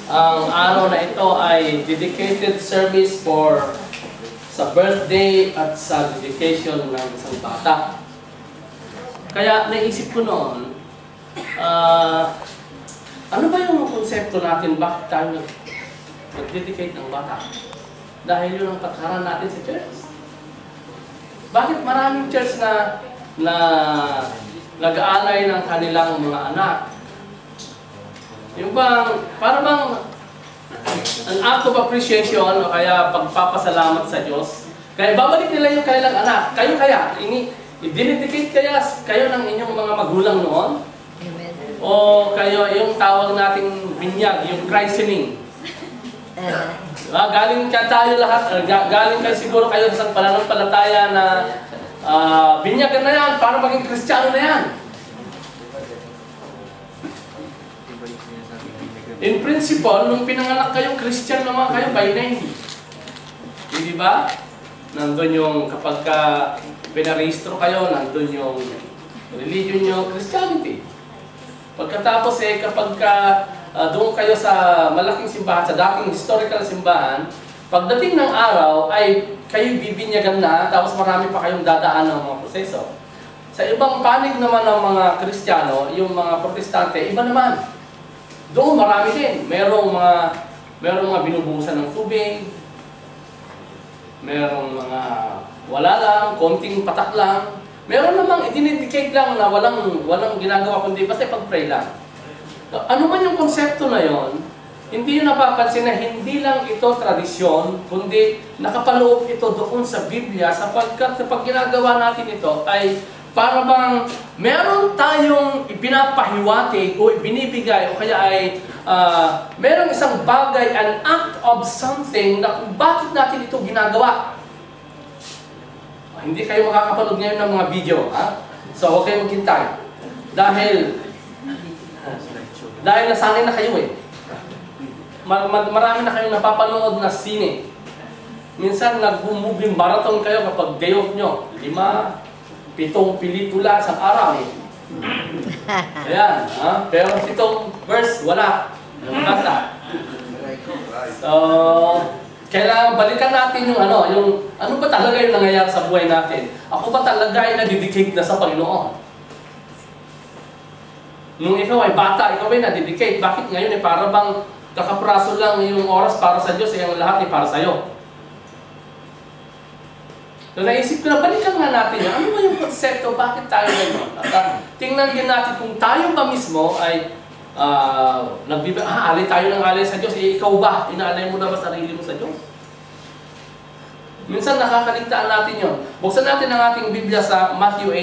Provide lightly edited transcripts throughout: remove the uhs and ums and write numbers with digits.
Ang araw na ito ay dedicated service for sa birthday at sa dedication ng isang bata. Kaya naisip ko noon, ano ba yung konsepto natin? Bakit tayo nag-dedicate ng bata? Dahil yun ang patakaran natin sa church. Bakit maraming church na nag-aalay ng kanilang mga anak? Yung bang, para bang an act of appreciation o kaya pagpapasalamat sa Diyos, kaya babalik nila yung kanilang anak. Kayo kaya, i-dedicate kaya kayo ng inyong mga magulang noon? Amen. O kayo, yung tawag nating binyag, yung christening. Galing ka tayo lahat, galing kayo siguro kayo sa pananampalataya na binyagan na yan para maging Kristiyano na yan. In principle, nung pinanganak kayo, Christian naman kayo by name. Hindi ba? Nandun yung kapag pinarehistro kayo, nandun yung religion nyo, Christianity. Pagkatapos kapag doon kayo sa malaking simbahan, sa dating historical simbahan, pagdating ng araw ay kayo bibinyagan na, tapos marami pa kayong dadaan ng mga proseso. Sa ibang panig naman ng mga Kristiyano, yung mga Protestante, iba naman. Doon marami din. Merong mga binubuhusan ng tubig, merong mga wala lang, konting patak lang. Meron namang idinedicate lang na walang ginagawa kundi basta pag-pray lang. Ano man yung konsepto na yon, hindi nyo napapansin na hindi lang ito tradisyon, kundi nakapaloob ito doon sa Biblia sapagkat kapag ginagawa natin ito ay para bang meron tayong ipinapahiwati o binibigay o kaya ay merong isang bagay, an act of something na kung bakit natin ito ginagawa. Hindi kayo makakapanood ngayon ng mga video, ha? So, huwag kayo maghintay. Dahil nasanay na kayo marami na kayong napapanood na sine. Minsan, nag-movie marathon kayo kapag day off nyo. 5, 7 pelikula sa araw Ayan, ha? Pero 7 verse, wala. Nasa. So, kailangan balikan natin yung ano ba talaga yung nangyayari sa buhay natin? Ako ba talaga ay nadedicate na sa Panginoon? Nung ikaw ay bata, ikaw ay nadedicate. Bakit ngayon para bang kakapraso lang yung oras para sa Diyos, yung lahat ay para sa'yo? So, naisip ko na, balikan nga natin yan. Ano ba yung konsepto? Bakit tayo ngayon? Tingnan din natin kung tayo ba mismo ay alay tayo ng alay sa Diyos. Ikaw ba? Inaalay mo na ba sarili mo sa Diyos? Minsan nakakaligtaan natin yun. Buksan natin ang ating Biblia sa Matthew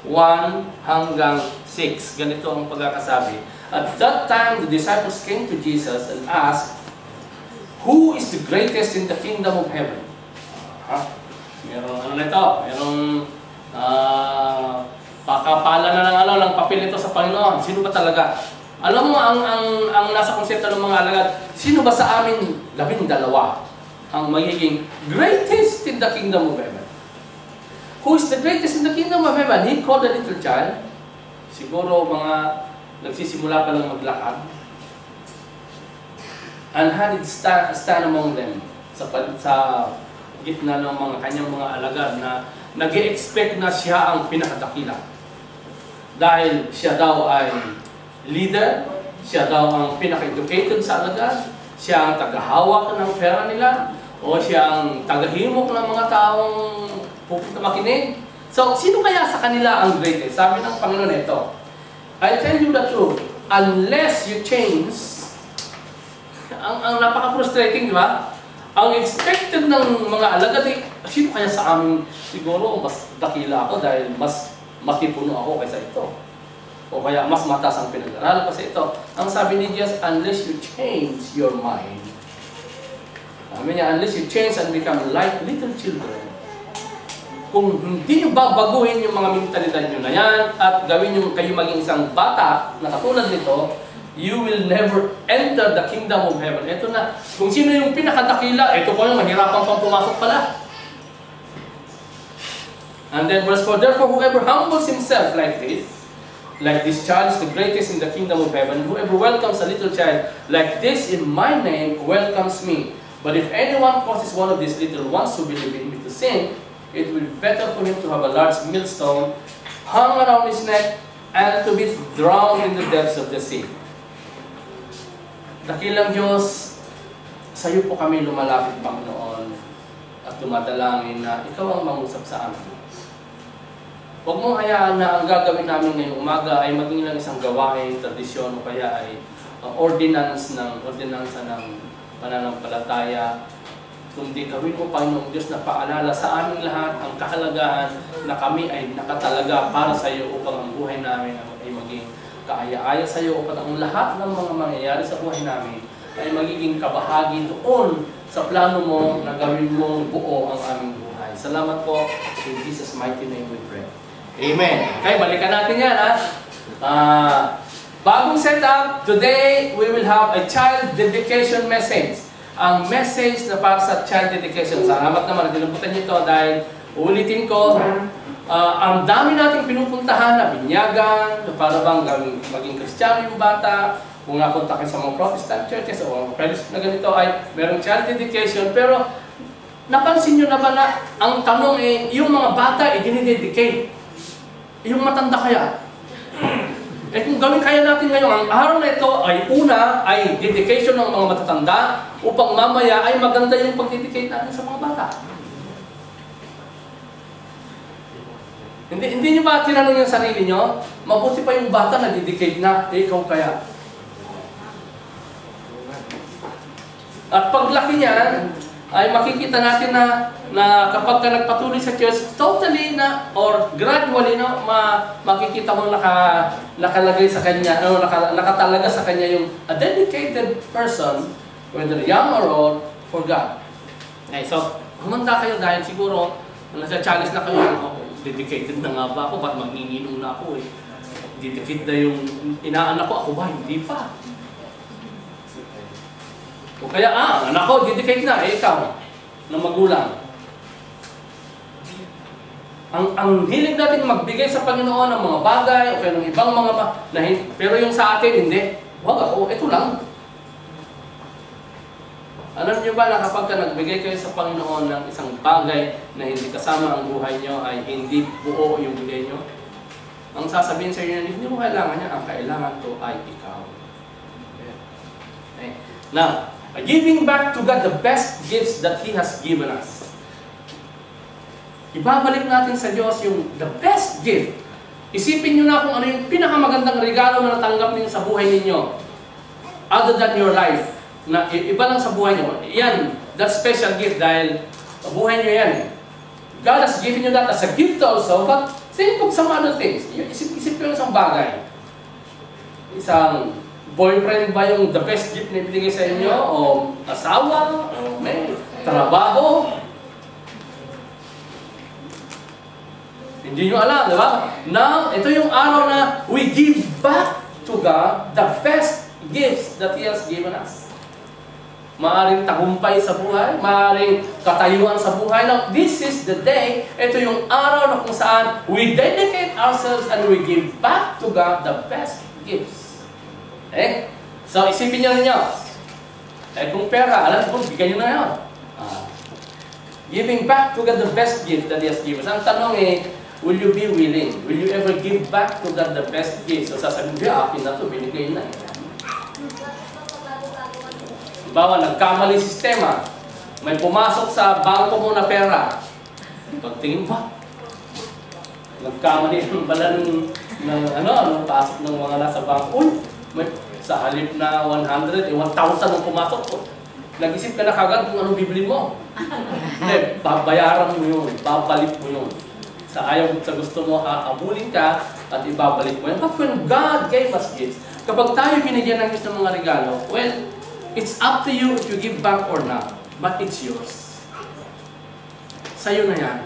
18:1 hanggang 6. Ganito ang pagkakasabi. At that time, the disciples came to Jesus and asked, "Who is the greatest in the kingdom of heaven?" Merong merong pakapala na ng papel ito sa Panginoon. Sino ba talaga? Alam mo, ang nasa konsepto ng mga alagad, sino ba sa amin 12 ang magiging greatest in the kingdom of heaven? Who is the greatest in the kingdom of heaven? He called a little child. Siguro mga nagsisimula pa lang maglakad. And had it stand among them sa gitna ng mga kanyang mga alagad na nag-e-expect na siya ang pinakadakila. Dahil siya daw ay leader, siya daw ang pinaka-educated sa alagad, siya ang tagahawak ng pera nila, o siya ang tagahimok ng mga taong pupunta makinig. So, sino kaya sa kanila ang greatest? Sabi ng Panginoon ito, I tell you the truth, unless you change, ang napaka-frustrating, di ba? Ang expected ng mga alagad ay, sino kaya sa amin? Siguro, mas dakila ako dahil mas matipuno ako kaysa ito. O kaya mas mataas ang pinag-aral kasi ito. Ang sabi ni Jesus, unless you change your mind. Sabi niya, unless you change and become like little children. Kung hindi nyo babaguhin yung mga mentalidad nyo na yan at gawin nyo kayo maging isang bata na katulad nito, you will never enter the kingdom of heaven. Ito na. Kung sino yung pinakadakila, ito po yung mahirapan pang pumasok pala. And then verse 4, therefore whoever humbles himself like this like this child is the greatest in the kingdom of heaven. Whoever welcomes a little child like this in my name welcomes me. But if anyone causes one of these little ones who believe in me to sin, it will be better for him to have a large millstone hung around his neck and to be drowned in the depths of the sea. Dakilang Diyos, sa iyo po kami lumalapit, Panginoon, at dumadalangin na ikaw ang mangusap sa amin. Huwag mong hayaan na ang gagawin namin ngayong umaga ay maging lang isang gawain, tradisyon, o kaya ay ordinansa ng pananampalataya. Kundi gawin mo, Panginoong Diyos, na paalala sa aming lahat ang kahalagahan na kami ay nakatalaga para sa iyo upang ang buhay namin ay maging kaaya-aya sa iyo, upang ang lahat ng mga mangyayari sa buhay namin ay magiging kabahagi doon sa plano mo na gawin mong buo ang aming buhay. Salamat po. In Jesus' mighty name we pray. Amen. Okay, balikan natin yan, ha? Bagong setup. Today, we will have a child dedication message. Ang message na para sa child dedication. Salamat naman. Dinumputan niyo ito dahil ulitin ko, ang dami nating pinupuntahan na binyagan, na para bang maging Kristiyano yung bata. Kung napunta kayo sa mga Protestant churches o mga fellowship na ganito ay merong child dedication. Pero napansin nyo na ba na ang tanong eh, yung mga bata ay dinidedicate? Yung matanda kaya? Eh kung gawin kaya natin ngayon, ang araw na ito ay una ay dedication ng mga matatanda upang mamaya ay maganda yung pag-dedicate natin sa mga bata. Hindi nyo ba tinanong yung sarili nyo? Mabuti pa yung bata na dedicate na, eh ikaw kaya? At paglaki niyan, ay makikita natin na kapag ka nagpatuloy sa church, totally na, or gradually na, makikita mo nakalagay sa kanya, nakatalaga sa kanya yung a dedicated person, whether young or old, for God. Okay, so, humanda kayo dahil siguro, nasa challenge na kayo, dedicated na nga ba ako, ba't magninginom na ako eh. Dedicated na yung inaanak ko, ako ba? Hindi pa. O kaya, anak ko, dedicate na, eh ikaw, ng magulang. Ang hilig natin magbigay sa Panginoon ng mga bagay, o kaya ng ibang mga pero yung sa atin, hindi. Huwag ako, ito lang. Alam niyo ba na kapag ka nagbigay kayo sa Panginoon ng isang bagay na hindi kasama ang buhay niyo, ay hindi buo yung bigay niyo? Ang sasabihin sa inyo, hindi mo kailangan niya, ang kailangan ko ay ikaw. Okay. Now, giving back to God the best gifts that He has given us. Ibabalik natin sa Diyos yung the best gift. Isipin nyo na kung ano yung pinakamagandang regalo na natanggap ninyo sa buhay ninyo. Other than your life. Na iba lang sa buhay nyo. Yan, that special gift dahil buhay nyo yan. God has given you that as a gift also, but think of some other things. Isip nyo isang bagay. Isang boyfriend ba yung the best gift na ibigay sa inyo? O asawa? O may trabaho? Hindi nyo alam, di ba? Now, ito yung araw na we give back to God the best gifts that He has given us. Maaring tagumpay sa buhay, maaring katayuan sa buhay. Now, this is the day, ito yung araw na kung saan we dedicate ourselves and we give back to God the best gifts. Eh? So, isipin nyo ninyo. Eh, kung pera, alam mo, bigyan nyo na yun. Giving back to God the best gift that He has given us. Ang tanong eh, will you be willing? Will you ever give back to God the best gift? So, sasabihin, akin na ito, binigay na. Bawa, nagkamali sistema. May pumasok sa bangko mo na pera. Pagtingin ba? Nagkamali ng bala ng pasok ng mga nasa bangko. Uy, may, sa halip na 100, 1,000 ang pumasok. Nag-isip ka na kagad kung anong bibili mo. Hindi, babayaran mo yun. Babalik mo yun. Sa ayaw sa gusto mo, abulin ka at ibabalik mo yun. But when God gave us gifts, kapag tayo binigyan ng Diyos ng mga regalo, well, it's up to you if you give back or not. But it's yours. Sa'yo na yan.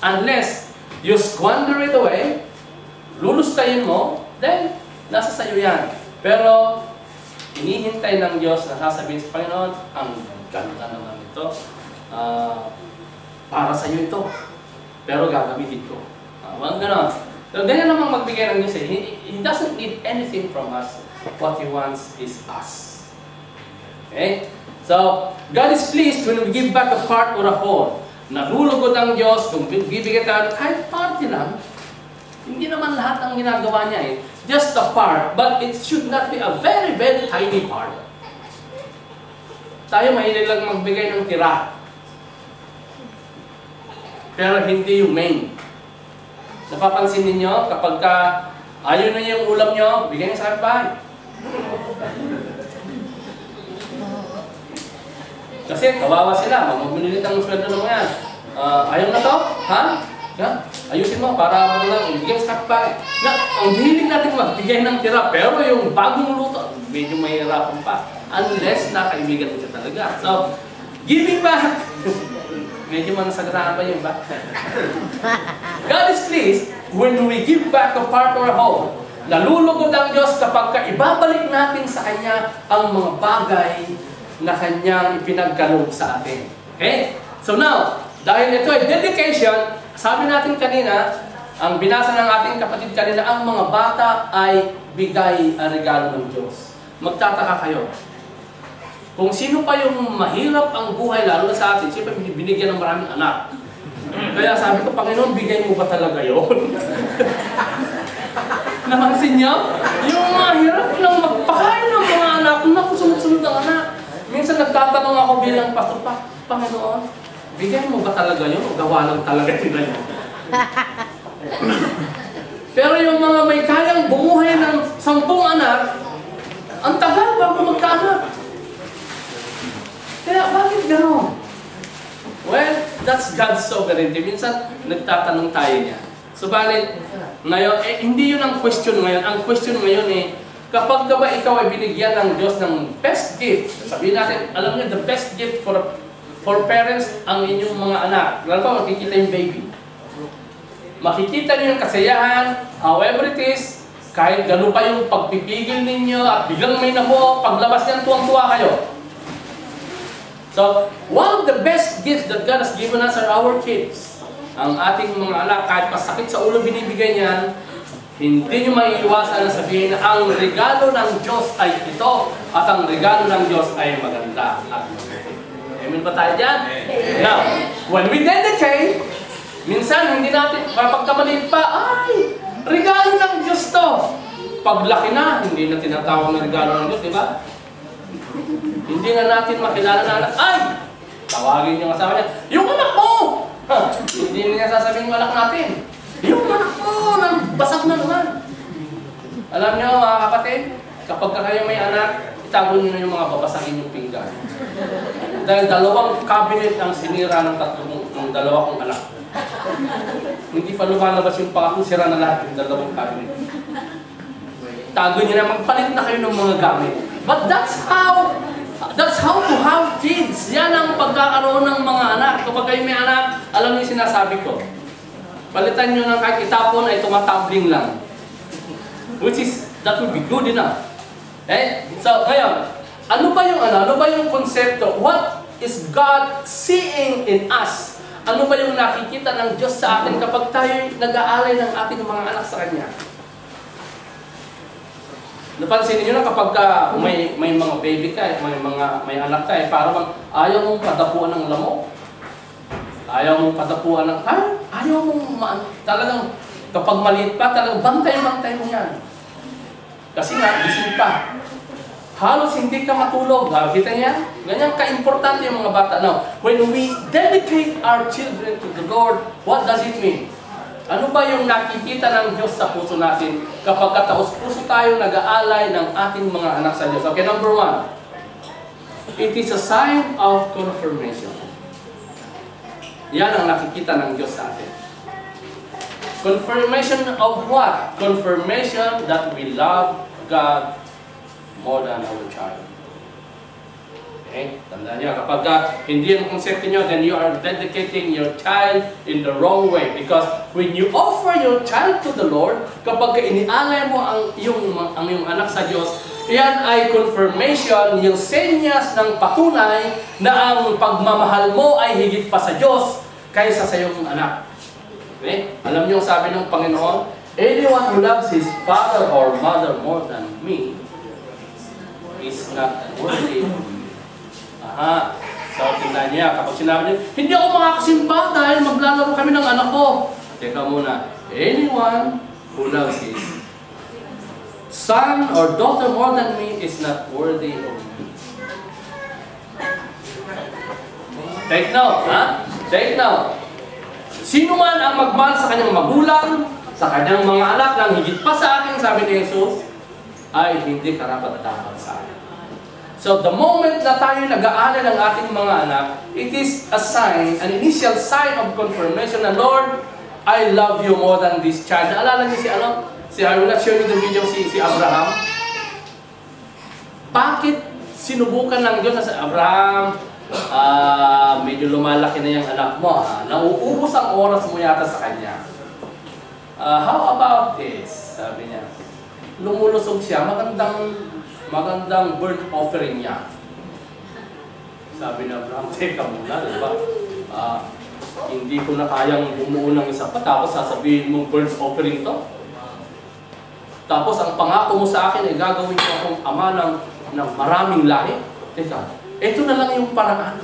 Unless you squander it away, lulustayin mo, then nasa sa'yo yan. Pero, inihintay ng Diyos na sasabihin sa Panginoon, ang ganda naman ito. Para sa'yo ito. Pero gagamitin ko. Huwag gano'n. So, ganyan namang magbigay ng Diyos eh. He doesn't need anything from us. What He wants is us. Okay? So, God is pleased when we give back a part or a whole. Nalulugod ang Diyos kung bibigyan tayo kahit parte lang. Hindi naman lahat ang ginagawa niya eh. Just a part, but it should not be a very, very tiny part. Tayo mahilig lang magbigay ng tira. Pero hindi yung main. Napapansin ninyo, kapag ayaw na yung ulam nyo, bigyan niyo sa kapitbahay. Kasi kawawa sila, magminilit ang sweldo ng mga yan. Ayaw na to? Ha? Yan. Ayusin mo para ibigay sa kapitbahay. Ang hiling natin magbigay ng tira, pero yung bagong luto, medyo mahirapan pa. Unless nakaibigan mo siya talaga. So, giving back. Medyo manasagaraan pa yun ba? God is pleased when we give back a part or a whole. Nalulugod ang Diyos kapag ibabalik natin sa Kanya ang mga bagay na Kanyang ipinagkaloob sa atin. Okay? So now, dahil ito ay dedication, sabi natin kanina, ang binasa ng ating kapatid kanina, ang mga bata ay bigay ang regalo ng Diyos. Magtataka kayo. Kung sino pa yung mahirap ang buhay, lalo na sa atin, siyempre binigyan ng maraming anak. Kaya sabi ko, Panginoon, bigay mo ba talaga yun? Namansin niyo? Yung mahirap lang magpakain ng mga anak, naku, sunod-sunod ang anak. Minsan nagtatanong ako bilang pastor, Panginoon, bigay mo ba talaga yun? O gawa lang talaga nila yun? Pero yung mga may kayang bumuhay ng 10 anak, ang tagal bago magkaanak. Kaya bakit gano'n? Well, that's God's sovereignty. Minsan, nagtatanong tayo niya. Subalit, ngayon, hindi yun ang question ngayon. Ang question ngayon kapag ka ba ikaw ay binigyan ng Diyos ng best gift, sabihin natin, alam niyo, the best gift for parents, ang inyong mga anak. Lalo pa, makikita yung baby. Makikita niyo yung kasayahan, however it is, kahit gano'n pa yung pagpipigil ninyo at biglang may namo, paglabas niyan, tuwang-tuwa kayo. So, one of the best gifts that God has given us are our kids. Ang ating mga anak, kahit masakit sa ulo binibigay niyan, hindi nyo maiiwasan na sabihin na ang regalo ng Diyos ay ito at ang regalo ng Diyos ay maganda at mabuti. Amen ba tayo dyan? Now, when we dedicate, minsan hindi natin, pagkamaliit pa, ay, regalo ng Diyos to. Paglaki na, hindi na tinatawag na regalo ng Diyos, di ba? Hindi na natin makilala na anak, ay! Tawagin yung asawa niya, yung anak mo! Hindi niya sasabihin yung anak natin. Yung anak mo, basag na naman. Alam niyo mga kapatid, kapag kayo may anak, itago niyo na yung mga babasagin yung pinggan. Dahil 2 cabinet ang sinira ng dalawa kong anak. Hindi pa lumalabas yung pangatlo, sira na lahat yung 2 cabinet. Tago niyo na, magpalit na kayo ng mga gamit. But that's how to have kids. Yan ang pagkakaroon ng mga anak. Kapag kayo may anak, alam niyo sinasabi ko. Palitan niyo ng kahit itapon ay tumatambling lang. Which is, that would be good enough. Okay? So, ngayon, ano ba yung konsepto? What is God seeing in us? Ano ba yung nakikita ng Diyos sa atin kapag tayo nag-aalay ng ating mga anak sa Kanya? Napansin niyo na kapag may mga baby ka, may anak ka, parang ayaw mong padapuan ng lamok. Ayaw mong padapuan ng, ayaw mong, talagang, kapag maliit pa, talagang bantay mo yan. Kasi nga, gising pa. Halos hindi ka matulog. Kita niya? Ganyan ka-importante yung mga bata. Now, when we dedicate our children to the Lord, what does it mean? Ano ba yung nakikita ng Diyos sa puso natin kapag kataos-puso tayo nag-aalay ng ating mga anak sa Diyos? Okay, number 1. It is a sign of confirmation. Yan ang nakikita ng Diyos sa atin. Confirmation of what? Confirmation that we love God more than our child. Okay? Tandaan niyo, kapag hindi yung konsepto niyo, then you are dedicating your child in the wrong way. Because when you offer your child to the Lord, kapag inialay mo ang iyong anak sa Diyos, yan ay confirmation, yung senyas ng patunay na ang pagmamahal mo ay higit pa sa Diyos kaysa sa iyong anak. Okay? Alam niyo ang sabi ng Panginoon, Anyone who loves his father or mother more than me is not worthy of me. Aha. So, tingnan niya, kapag sinabi niya, hindi ako makakasimba dahil maglalaro kami ng anak ko. Teka muna, anyone who loves his son or daughter more than me is not worthy of me. Take note, ha? Take note. Sino man ang magmahal sa kanyang magulang, sa kanyang mga anak nang higit pa sa akin, sabi ni Jesus, ay hindi karapat-dapat sa akin. So the moment na tayo nag-aalala ng ating mga anak, it is a sign, an initial sign of confirmation na, Lord, I love you more than this child. Naalala niyo I will not show you the video, si Abraham. Bakit sinubukan ng Diyos sa Abraham, medyo lumalaki na yung anak mo, nauubos ang oras mo yata sa kanya. How about this? Sabi niya. Lumulusog siya, magandang burnt offering niya. Sabi ni Abraham, teka muna, diba? Hindi ko na kayang bumuo ng isa pa, tapos sasabihin mong burnt offering to. Tapos ang pangako mo sa akin ay gagawin ko akong ama ng maraming lahi. Teka, ito na lang yung paraan.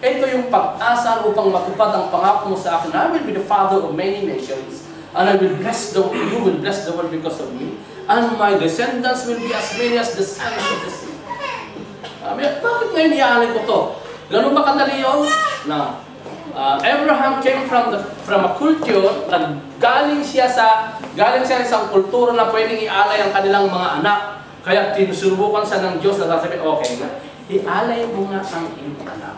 Ito yung pag-asa upang matupad ang pangako mo sa akin. I will be the father of many nations, and I will bless you will bless the world because of me, and my descendants will be as many as the sands of the sea. Bakit ngayon iaalay ko to? Ganun ba kadali yun? Na Abraham came from a culture na galing siya sa isang kultura na pwedeng ialay ang kanilang mga anak. Kaya tinusubukan siya ng Diyos na sabi, okay na, ialay mo nga ang iyong anak.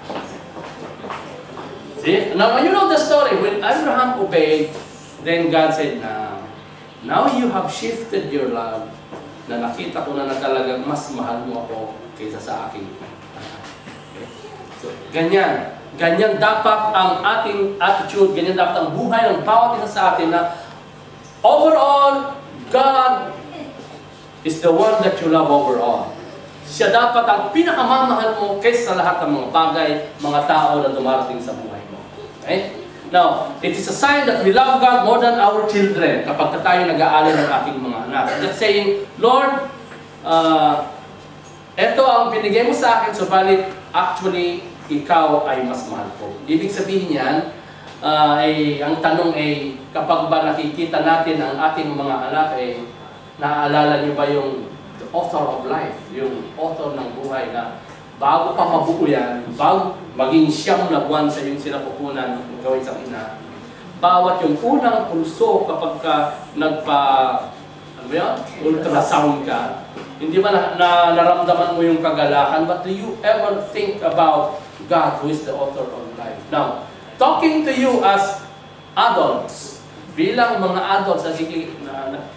See? Now, you know the story. When Abraham obeyed, then God said, now you have shifted your love, na nakita ko na talagang mas mahal mo ako kaysa sa akin. Okay? So, ganyan dapat ang ating attitude, ganyan dapat ang buhay ng bawat isa sa atin na overall, God is the one that you love overall. Siya dapat ang pinakamamahal mo kaysa sa lahat ng mga bagay, mga tao na dumarating sa buhay mo. Okay? Now, it is a sign that we love God more than our children kapag tayo nag-aalala ng ating mga anak. That's saying, Lord, eto ang binigay mo sa akin, subalit actually, ikaw ay mas mahal ko. Ibig sabihin yan, ang tanong ay, kapag ba nakikita natin ang ating mga anak, naaalala niyo ba yung the author of life, yung author ng buhay na bago pa mabuo yan, bago maging siyam na buwan sa yung sinapupunan ng gawin sa ina, bawat yung unang pulso kapag ka ultrasound ka, hindi ba naramdaman mo yung kagalakan, but do you ever think about God who is the author of life? Now, talking to you as adults, bilang mga adults na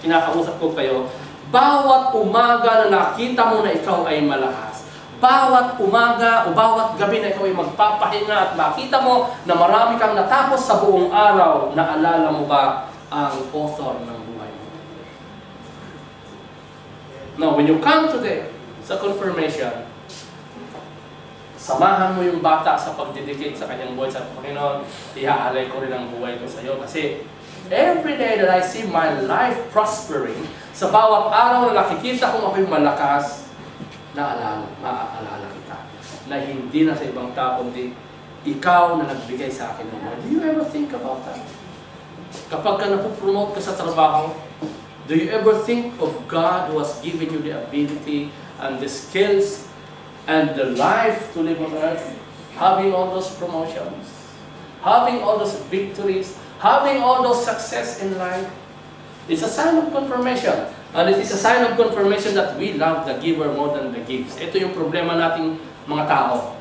kinakausap ko kayo, bawat umaga na nakita mo na ikaw ay malakas, bawat umaga o bawat gabi na ikaw ay magpapahinga at makita mo na marami kang natapos sa buong araw, naalala mo ba ang author ng buhay mo? Now, when you come today sa confirmation, samahan mo yung bata sa pagdedicate sa kanyang buhay sa Panginoon, ihaalay ko rin ang buhay ko sa iyo. Kasi every day that I see my life prospering, sa bawat araw na nakikita kong ako'y malakas, maaalala kita na hindi na sa ibang tao, kundi ikaw na nagbigay sa akin ng buhay. Do you ever think about that? Kapag ka napupromote ka sa trabaho, do you ever think of God who has given you the ability and the skills and the life to live on earth, having all those promotions, having all those victories, having all those success in life? It's a sign of confirmation. And it is a sign of confirmation that we love the giver more than the gives. Ito yung problema nating mga tao.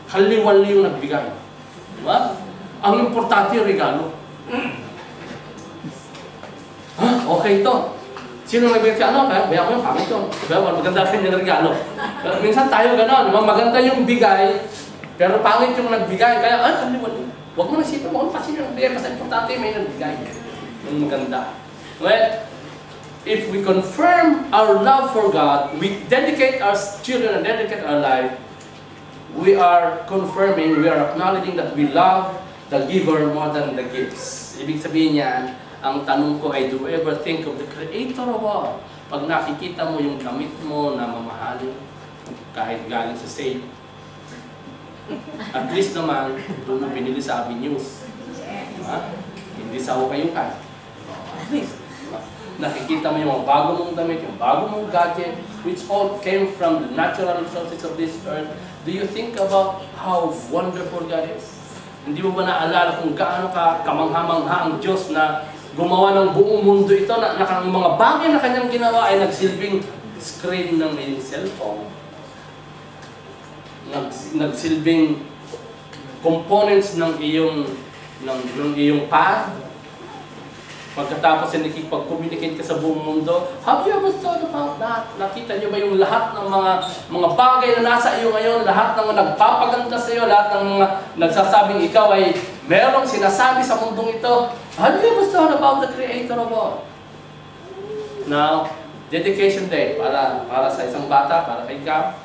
Kaliwali yung nagbigay. Diba? Ang importante yung regalo. Okay ito. Sino nagbigay ka? Bayan mo yung pangit ito. Maganda rin yung regalo. Minsan tayo gano'n. Maganda yung bigay, pero pangit yung nagbigay. Kaya, kaliwali. Huwag mo nasipin mo kasi yung nagbigay. Kasi importante may nagbigay. Yung maganda. Well, if we confirm our love for God, we dedicate our children and dedicate our life, we are confirming, we are acknowledging that we love the giver more than the gifts. Ibig sabihin yan, ang tanong ko ay, do you ever think of the Creator of all? Pag nakikita mo yung damit mo na mamahalin, kahit galing sa sale, at least naman, doon mo binili sa Avenues. Hindi sa hukay-hukay. At least, nakikita mo yung mga bago mong damit, yung bago mong gadget, which all came from the natural resources of this earth. Do you think about how wonderful God is? Hindi mo ba naalala kung gaano ka kamangha-mangha ang Diyos na gumawa ng buong mundo ito, na mga bagay na kanyang ginawa ay nagsilbing screen ng iyong cellphone, nagsilbing components ng iyong pad. Pagkatapos ay nakikipag-communicate ka sa buong mundo. Have you ever thought about that? Nakita niyo ba yung lahat ng mga bagay na nasa iyo ngayon, lahat ng nagpapaganda sa iyo, lahat ng mga nagsasabing ikaw ay merong sinasabi sa mundong ito? Have you ever thought about the Creator of all? Now, dedication day para sa isang bata, para kay Gab.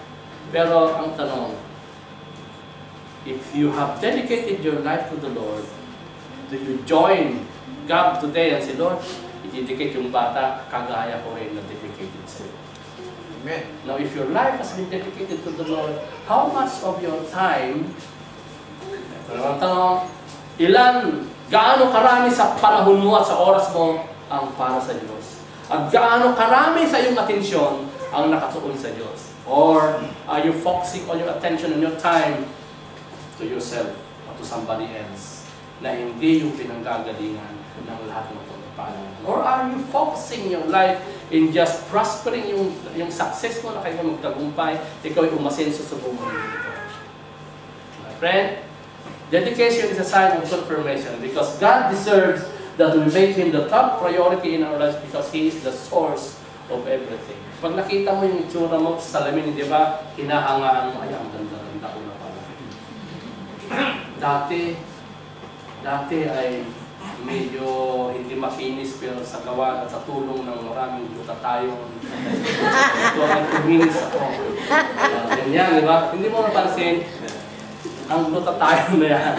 Pero ang tanong, if you have dedicated your life to the Lord, do you join Gab today and say, Lord, i-dedicate yung bata, kagaya ko rin na dedicated sa iyo. Amen. Now, if your life has been dedicated to the Lord, how much of your time, ito naman tanong, gaano karami sa panahon mo at sa oras mo ang para sa Diyos? At gaano karami sa iyong atensyon ang nakatuon sa Diyos? Or are you focusing on your attention and your time to yourself or to somebody else na hindi yung pinanggagalingan ng lahat ng pagpapalang? Or are you focusing your life in just prospering yung success mo na kayo magtagumpay, ikaw ay umasenso sa buong mundo ito? My friend, dedication is a sign of confirmation because God deserves that we make Him the top priority in our lives because He is the source of everything. Pag nakita mo yung itsura mo sa salamin, di ba, hinahangaan mo, ay, ang ganda-ganda ko na pala. Dati ay medyo hindi makinis pero sa gawa at sa tulong ng maraming glutathione. Ito ay kuminis ako. Ganyan, di ba? Hindi mo napansin, ang glutathione na yan,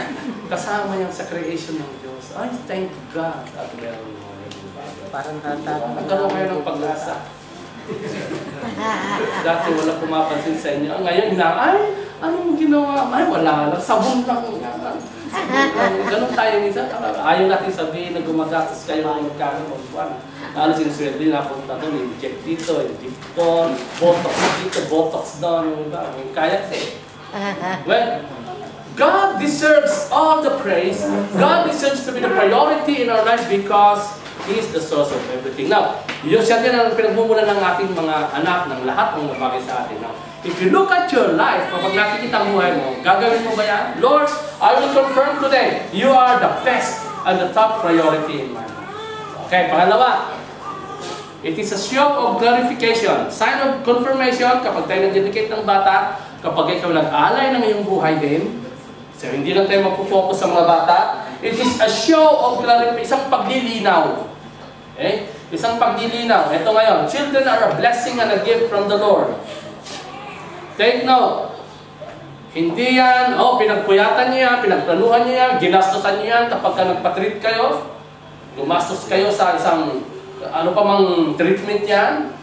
kasama yan sa creation ng Diyos. Ay, thank God at meron mo. Parang tatapos. Nagkaroon kayo ng pag-asa. Dati wala pumapansin sa inyo. Ngayon na, ay, anong ginawa? Ay, wala lang. Sabon lang. Ganun tayo minsan. Ayaw natin sabihin na gumagastos kayo ng magkano ng buwan. Ano sinusweldo yun, napunta doon, inject dito, inject doon, botox dito, botox doon. Kaya kasi. Well, God deserves all the praise. God deserves to be the priority in our life because He is the source of everything. Now, yun siya din ang pinagmumula ng ating mga anak, ng lahat ng nabagay sa atin. Now, if you look at your life, kapag nakikita ang buhay mo, gagawin mo ba yan? Lord, I will confirm today, you are the best and the top priority in my life. Okay, pangalawa, it is a show of glorification, sign of confirmation kapag tayo nag-dedicate ng bata, kapag ikaw nag-alay ng iyong buhay din. So, hindi lang tayo magpo-focus sa mga bata. It is a show of clarification, isang paglilinaw. Okay? Isang paglilinaw. Ito ngayon, children are a blessing and a gift from the Lord. Take note. Hindi yan, pinagpuyatan niyo yan, pinagplanuhan niyo yan, ginastosan niyo yan kapag ka nagpa-treat kayo. Gumastos kayo sa isang, ano pa mang treatment yan.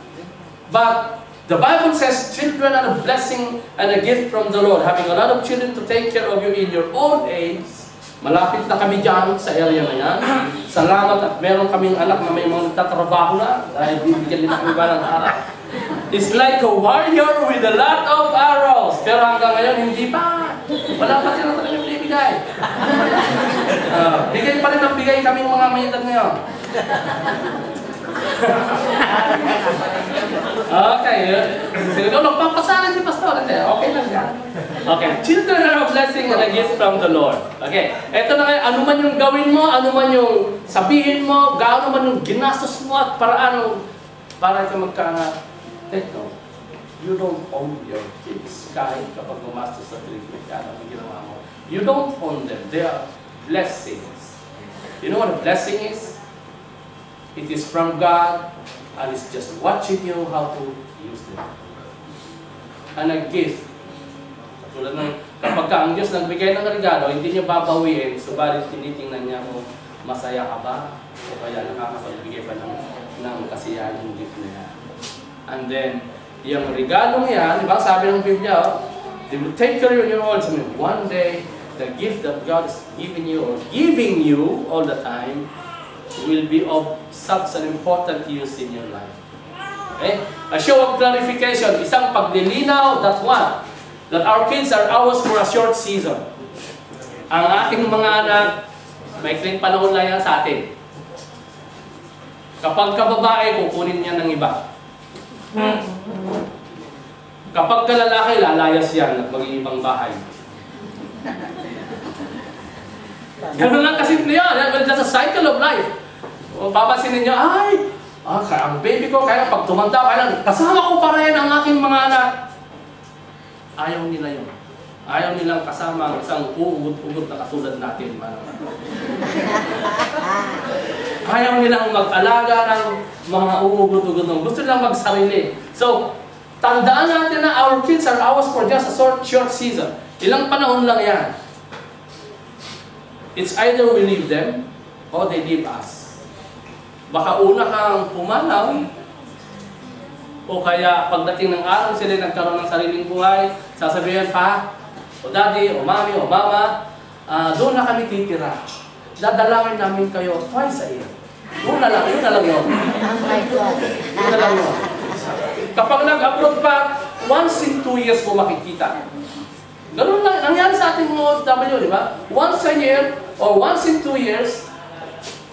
But, the Bible says, children are a blessing and a gift from the Lord. Having a lot of children to take care of you in your old age. Malapit na kami dyan sa area na yan. Salamat at meron kaming anak na may mga nagtatrabaho na. Dahil bibigyan din kami ba ng araw. It's like a warrior with a lot of arrows. Pero hanggang ngayon, hindi pa. Wala pa sila talagang binibigay. Bigay pa rin ang bigay kaming mga may edad ngayon. Okay. Sige, nagpapasalan si Pastor. Okay lang yan. Okay. Children are a blessing and a gift from the Lord. Okay. Ito na kayo, ano man yung gawin mo, ano man yung sabihin mo, gaano man yung ginastos mo at para ka magkana. No, you don't own your kids. Kahit kapag gumastos sa treatment, ano ang ginawa mo. You don't own them. They are blessings. You know what a blessing is? It is from God, and it's just watching you how to use them. And a gift. Tulad ng, kapag ang Diyos nagbigay ng regalo, hindi niya babawiin, subalit tinitingnan niya mo Masaya ka ba? O kaya nakakapagbigay ba ng kasiyahan yung gift na yan? And then, yung regalong yan, di ba, sabi ng Biblia, they will take care of your own. So, one day, the gift that God is giving you or giving you all the time will be of such an important use in your life. Okay? A show of clarification, isang paglilinaw, that what? That our kids are ours for a short season. Ang ating mga anak, may kling panahon lang yan sa atin. Kapag kababae, kukunin niya ng iba. Kapag kalalaki, lalayas yan at mag-iibang bahay. Ganun lang kasi niya. That's a cycle of life. O, papansinin niyo, ang baby ko, kaya pag tumanda, kaya kasama ko pa rin ang aking mga anak. Ayaw nila yun. Ayaw nilang kasama ang isang uugot-ugot na katulad natin. Ayaw nilang mag-alaga ng mga uugot-ugot. Gusto nilang magsarili. So, tandaan natin na our kids are ours for just a short season. Ilang panahon lang yan. It's either we leave them or they leave us. Baka una kang pumanaw o kaya pagdating ng araw sila nagkaroon ng sariling buhay, sasabihin pa, o daddy, o mommy, o mama, doon na kami titira. Dadalawin namin kayo twice a year. Yun na lang yun. Oh my God. Yun na lang yun. Kapag nag-upload pa, once in 2 years mo makikita. Ganun lang, nangyari sa ating mga OFW, di ba? Once a year, or once in 2 years,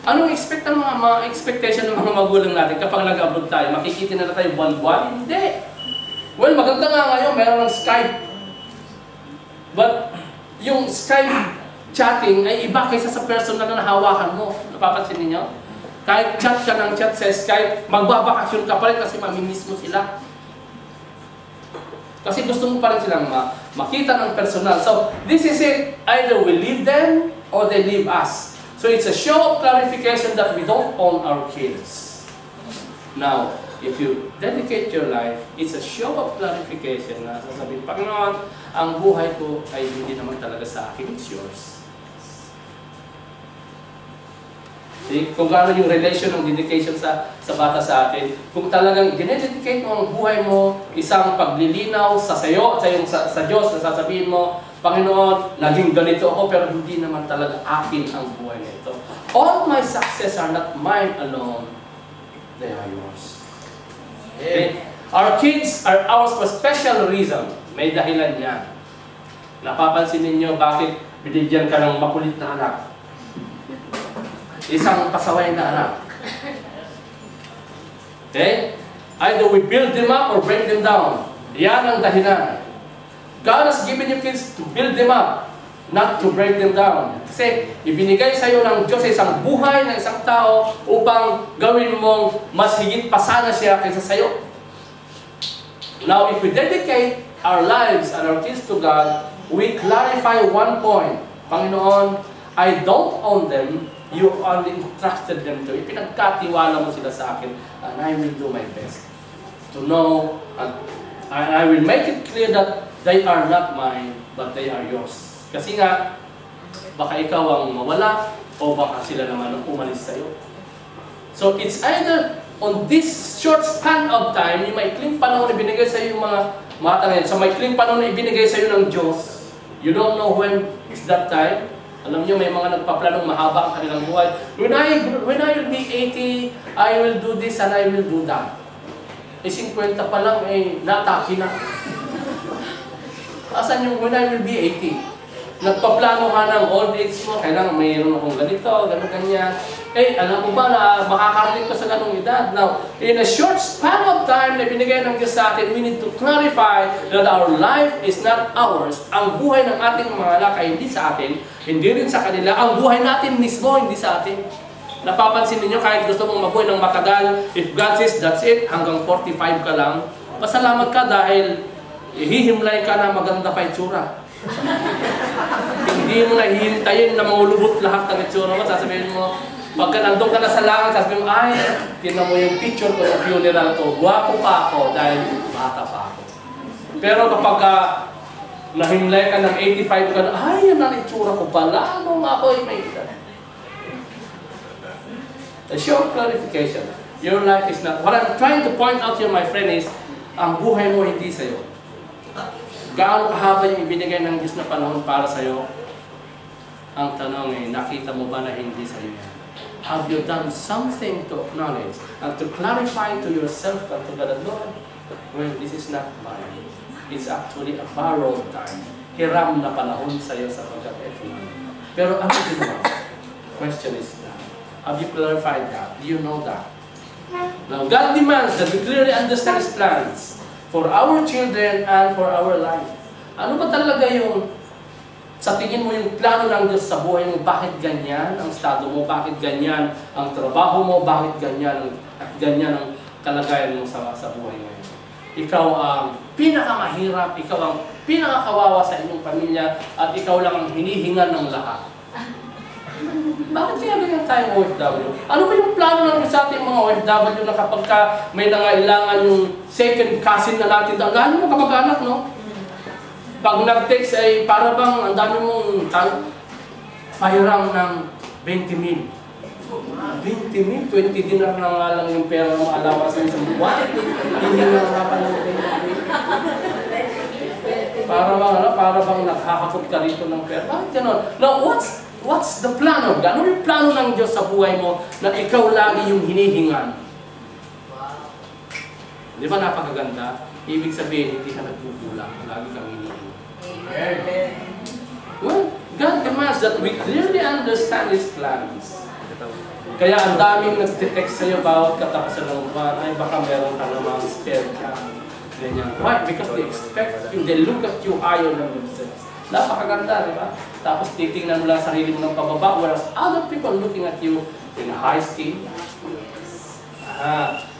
anong mga expectation ng mga magulang natin kapag nag-upload tayo? Makikita na tayo buwan-buwan? Hindi. Well, maganda nga ngayon, meron ng Skype. But, yung Skype chatting ay iba kaysa sa personal na nahawakan mo. Napapansin niyo? Kahit chat ka ng chat sa Skype, magbabakasyon ka pa rin kasi mamimiss mo sila. Kasi gusto mo pa rin silang makita ng personal. So, this is it. Either we leave them or they leave us. So, it's a show of clarification that we don't own our kids. Now, if you dedicate your life, it's a show of clarification na sasabihin, Panginoon, ang buhay ko ay hindi naman talaga sa akin, it's yours. See? Kung gaano yung relation ng dedication sa bata sa atin, kung talagang dinededicate mo ang buhay mo, isang paglilinaw sa sayo at sa Diyos na sasabihin mo, Panginoon, naging ganito ako pero hindi naman talaga akin ang buhay na ito. All my success are not mine alone, they are yours. Okay? Our kids are ours for special reason. May dahilan yan. Napapansin ninyo bakit binigyan ka ng makulit na anak? Isang pasaway na anak. Okay? Either we build them up or break them down. Yan ang dahilan. God has given you kids to build them up, not to break them down. Kasi ibinigay sa iyo ng Diyos isang buhay ng isang tao upang gawin mong mas higit pa sana siya kaysa sa iyo. Now, if we dedicate our lives and our kids to God, we clarify one point. Panginoon, I don't own them. You only entrusted them to. Ipinagkatiwala mo sila sa akin, and I will do my best to know, and I will make it clear that they are not mine, but they are yours. Kasi nga, baka ikaw ang mawala, o baka sila naman ang umalis sa'yo. So, it's either on this short span of time, yung maikling panahon na ibinigay sa'yo yung mga ngayon, sa maikling panahon na ibinigay sa'yo ng Diyos, you don't know when is that time. Alam niyo, may mga nagpaplanong mahaba ang kanilang buhay. When I will be 80, I will do this and I will do that. 50 pa lang, nataki na. Asan yung when I will be 80? Nagpaplano ka ng old age mo, kailangan mayroon akong ganito, ganyan. Alam mo ba na makakarating ko sa ganong edad? Now, in a short span of time na binigay ng Diyos sa atin, we need to clarify that our life is not ours. Ang buhay ng ating mga anak ay hindi sa atin, hindi rin sa kanila. Ang buhay natin mismo, hindi sa atin. Napapansin niyo kahit gusto mong mabuhay ng matagal, if God says, that's it, hanggang 45 ka lang, pasalamat ka dahil hihimlay ka na maganda pa itsura. Hindi mo na hihintayin na maulubot lahat ng itsura mo. Sasabihin mo, pagka nandun ka na sa langit, sasabihin mo, ay, tinan mo yung picture ko ng funeral ko. Guwapo pa ako dahil bata pa ako. Pero kapag nahimlay ka ng 85 ka na, ay, yan ang itsura ko pala. Ano nga ako, may edad. A short clarification. Your life is not... What I'm trying to point out here, my friend, is ang buhay mo hindi sa'yo. Gaano kahaba yung ibinigay ng Diyos na panahon para sa'yo? Ang tanong ay, nakita mo ba na hindi sa'yo yan? Have you done something to acknowledge and to clarify to yourself and to God, Lord, well, this is not mine. It's actually a borrowed time. Hiram na panahon sa'yo sapagkat ito na. Pero ano ginawa? Question is that. Have you clarified that? Do you know that? Now, God demands that we clearly understand His plans for our children and for our life. Ano ba talaga yung, sa tingin mo, yung plano ng Diyos sa buhay mo? Bakit ganyan ang estado mo? Bakit ganyan ang trabaho mo? Bakit ganyan ang kalagayan mo sa buhay mo? Ikaw ang pinakamahirap, ikaw ang pinakakawawa sa inyong pamilya, at ikaw lang ang hinihingan ng lahat. Bakit kaya ganyan tayong OFW? Ano ba yung plano natin sa ating mga OFW na kapag may nangailangan yung second cousin na natin, ang dami mo kamag-anak, no? Pag nag-text ay para bang ang dami mong pahiram ng 20,000. 20,000? 20 dinar na nga lang yung pera mo alawas sa isang buwan. Hindi na nakapan ng 20,000. Para bang naghahakot ka rito ng pera. Bakit gano'n? Now, what's the plan of God? Ano yung plano ng Diyos sa buhay mo na ikaw lagi yung hinihingan? Di ba napakaganda? Ibig sabihin, hindi ka nagkukulang. Lagi kang hinihingan. Well, God demands that we clearly understand His plans. Kaya ang daming nag-text sa'yo bawat katapusan ng buwan, ay baka meron ka namang spare ka. Ganyan. Why? Because they expect you, they look at you higher than themselves. Napakaganda, di ba? Tapos titingnan mo lang sarili mo ng pababa, whereas other people looking at you in a high esteem.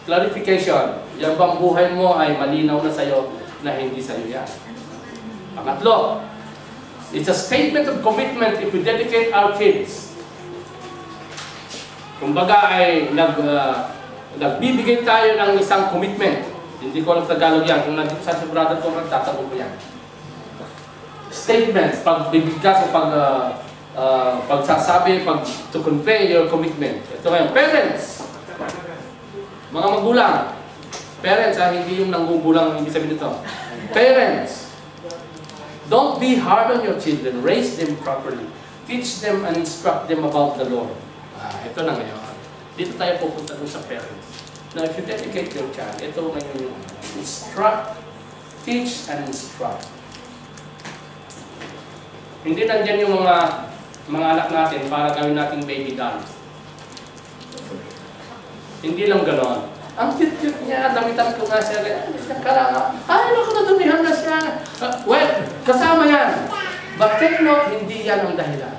Clarification. Yan bang buhay mo ay malinaw na sa'yo na hindi sa'yo yan? Pangatlo, it's a statement of commitment if we dedicate our kids. Kumbaga ay nagbibigay tayo ng isang commitment. Hindi ko alam sa Tagalog yan. Kung nandito sa brother ko, magtatanong ko yan. Statements, pagbibigkas o pagsasabi, to convey your commitment. Ito ngayon, parents. Mga magulang. Parents, hindi yung nanggugulang, hindi sabihin nito. Parents, don't be hard on your children. Raise them properly. Teach them and instruct them about the Lord. Ito na ngayon. Dito tayo pupunta dun sa parents. Now, if you dedicate your child, ito ngayon yung instruct, teach, and instruct. Hindi nandyan yung mga anak natin para gawin nating baby doll. Hindi lang ganon. Ang cute-cute niya, damitan ko nga siya. Ay, naku, nadumihan na siya. Well, kasama yan. But take note, hindi yan ang dahilan.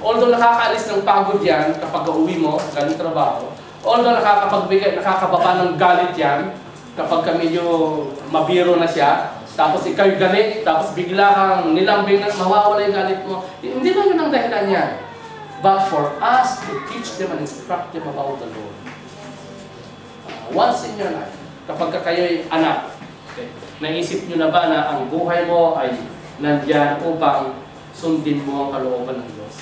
Although nakakaalis ng pagod yan kapag uwi mo, galing trabaho. Although nakakababa ng galit yan kapag medyo mabiro na siya. Tapos ikaw'y galit, tapos bigla kang nilambing na mawawala yung galit mo. Hindi lang yun ang dahilan yan. But for us to teach them and instruct them about the Lord. Once in your life, kapag kayo'y anak, okay, naisip nyo na ba na ang buhay mo ay nandyan upang sundin mo ang kalooban ng Diyos?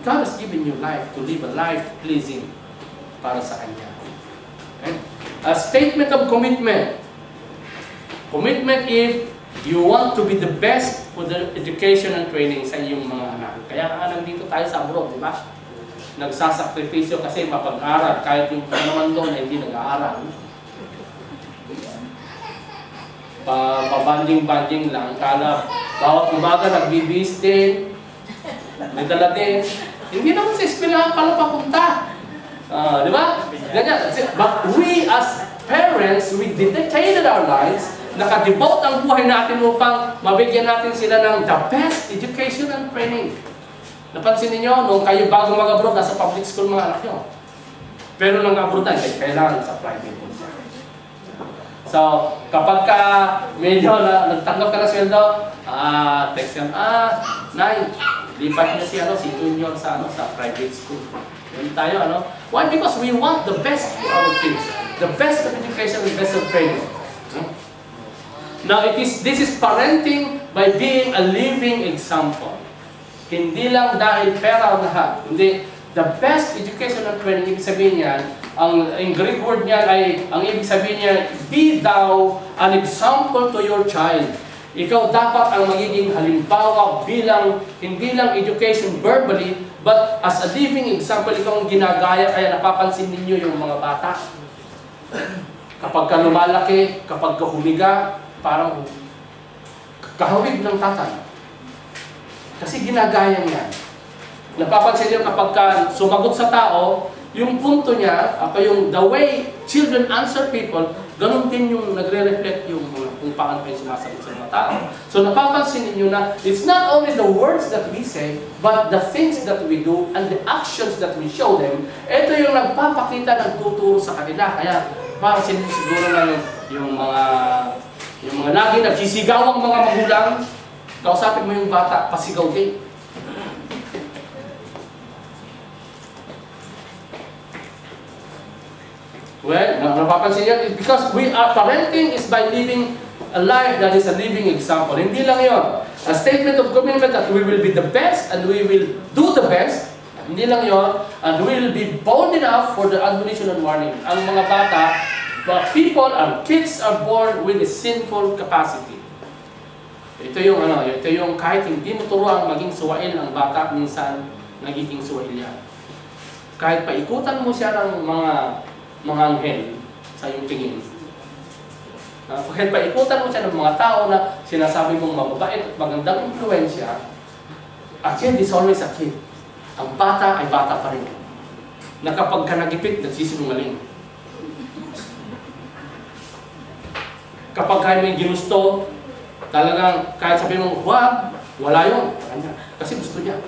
God has given you life to live a life pleasing para sa Kanya. Okay? A statement of commitment. Commitment if you want to be the best for the education and training sa iyong mga anak. Kaya nandito tayo sa abroad, di ba? Nagsasakripisyo kasi mapag-aral kahit yung naman doon ay hindi nag-aaral. Pabanding-banding lang. Kala, bawat umaga nagbibis din, nagdala din. Hindi naman sa eskwelahan pala papunta. Di ba? Ganyan. But we as parents, we dedicated our lives, nakadevote ang buhay natin upang mabigyan natin sila ng the best education and training. Napansin niyo nung kayo bago mag-abroad, nasa public school mga anak nyo. Pero nung abroad na, kailangan sa private school. So, kapag medyo nagtanggap ka na sweldo, text yan, Nay, lipat niya si Junior sa private school. Yan tayo, Why? Because we want the best for our kids. The best of education, the best of training. Now, this is parenting by being a living example. Hindi lang dahil pera ang lahat. Hindi, The best educational training, ibig sabihin niyan, ang Greek word niyan ay, ang ibig sabihin niya, be thou an example to your child. Ikaw dapat ang magiging halimbawa bilang, hindi lang education verbally, but as a living example, ikaw ang ginagaya, kaya napapansin ninyo yung mga bata. Kapag ka lumalaki, kapag ka humiga, parang kahawig ng tatay. Kasi ginagaya niya. Napapansin niyo kapag ka sumagot sa tao, yung punto niya, yung the way children answer people, ganun din yung nagre-reflect yung kung paano kayo sumasagot sa mga tao. So napapansin niyo na it's not only the words that we say, but the things that we do and the actions that we show them. Ito yung nagpapakita, nagtuturo sa kanila. Kaya parang siguro na yung mga lagi nagsisigaw ang mga magulang, kausapin mo yung bata, pasigaw din. Well, napapansin niyo, because we are parenting is by living a life that is a living example. Hindi lang yun. A statement of commitment that we will be the best and we will do the best. Hindi lang yun. And we will be bold enough for the admonition and warning. Ang mga bata, people and kids are born with a sinful capacity. Ito yung kahit hindi mo turuan maging suwail ang bata, minsan nagiging suwail yan. Kahit paikutan mo siya ng mga anghel sa iyong tingin. Kahit paikutan mo siya ng mga tao na sinasabi mong mababait at magandang impluensya, a kid is always a kid. Ang bata ay bata pa rin. Na kapag ka nagipit, nagsisinungaling. Kapag kayo may ginusto, talagang kahit sabihin mong, wag, wala yun. Kasi gusto niya.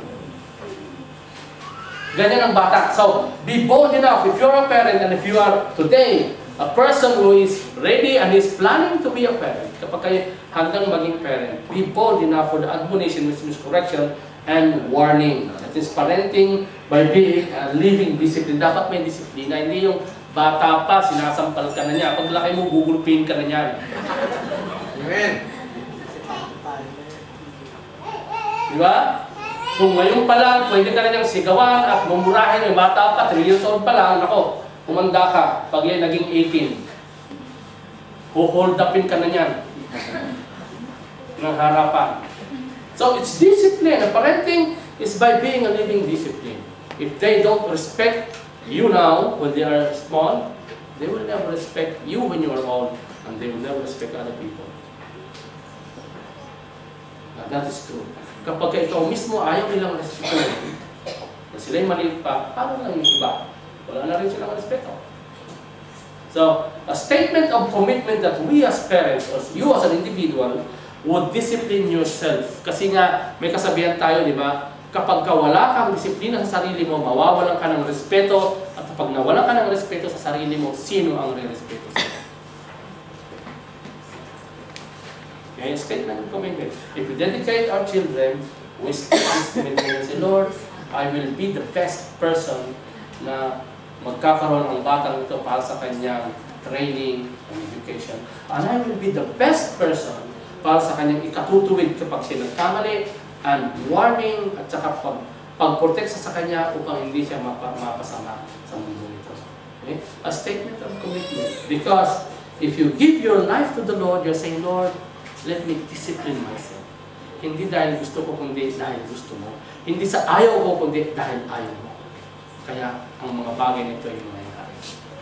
Ganyan ang bata. So, be bold enough. If you're a parent and if you are today a person who is ready and is planning to be a parent, kapag kayo hanggang maging parent, be bold enough for the admonition, which means correction, and warning. That is parenting by being a living discipline. Dapat may disiplina. Hindi yung bata pa, sinasampal ka na niya. Pag laki mo, gugulpin ka na niyan. Amen. Diba? Kung ngayon pa lang, pwede ka na niyang sigawan at mumurahin yung bata pa, 3 years old pa lang, ako, kumanda ka, pag yan naging 18, hold upin ka na niyan ng harapan. So, it's discipline. Parenting is by being a living discipline. If they don't respect you now, when they are small, they will never respect you when you are old, and they will never respect other people. Now, that is true. Kapag ikaw mismo ayaw nilang respeto, na sila'y maliit pa, paano lang yung iba? Wala na rin silang respeto. So, a statement of commitment that we as parents, or you as an individual, would discipline yourself. Kasi nga, may kasabihan tayo, di ba? Kapag wala kang disiplina sa sarili mo, mawawalan ka ng respeto, at kapag nawalan ka ng respeto sa sarili mo, sino ang re-respeto sa'yo? Okay, statement of commitment. If we dedicate our children, we state this commitment and say, Lord, I will be the best person na magkakaroon ang batang ito para sa kanyang training and education. And I will be the best person para sa kanyang ikatutuwid kapag siya nagkamali, and warning at saka pag-protect sa kanya upang hindi siya mapasama sa mundo ito. Okay? A statement of commitment. Because if you give your life to the Lord, you're saying, Lord, let me discipline myself. Hindi dahil gusto ko, kundi dahil gusto mo. Hindi sa ayaw ko, kundi dahil ayaw mo. Kaya, ang mga bagay nito ay mangyayari.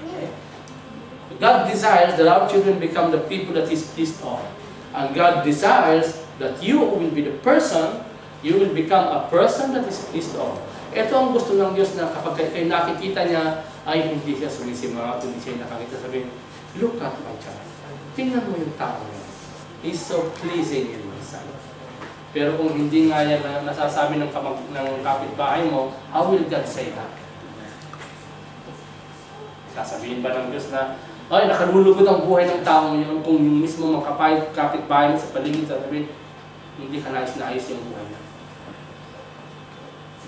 Okay? God desires that our children become the people that He's pleased on. And God desires that you will be the person, you will become a person that is pleased on. Ito ang gusto ng Diyos na kapag kayo nakikita niya, ay hindi siya sumisimang, hindi siya nakakita, sabihin, look at my child. Tingnan mo yung tao niya. He's so pleasing in my sight. Pero kung hindi nga yan na nasasabi ng kapitbahay mo, how will God say that? Sasabihin ba ng Diyos na, ay, nakalulugod ang buhay ng tao yun kung yung mismo mga kapitbahay mo sa paligid, sasabihin, hindi ka nais-nais yung buhay na.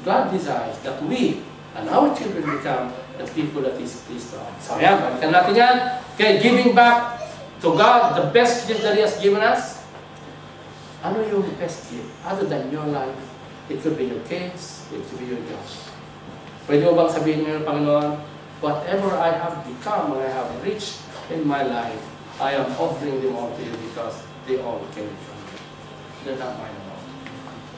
God desires that we and our children become the people that He's pleased on. So yan, balikan natin yan. Okay, giving back to God, the best gift that He has given us. Ano yung best gift? Other than your life, it could be your kids, it could be your job. Pwede mo bang sabihin ngayon, Panginoon, whatever I have become, I have reached in my life, I am offering them all to you because they all came from you. They're not mine alone.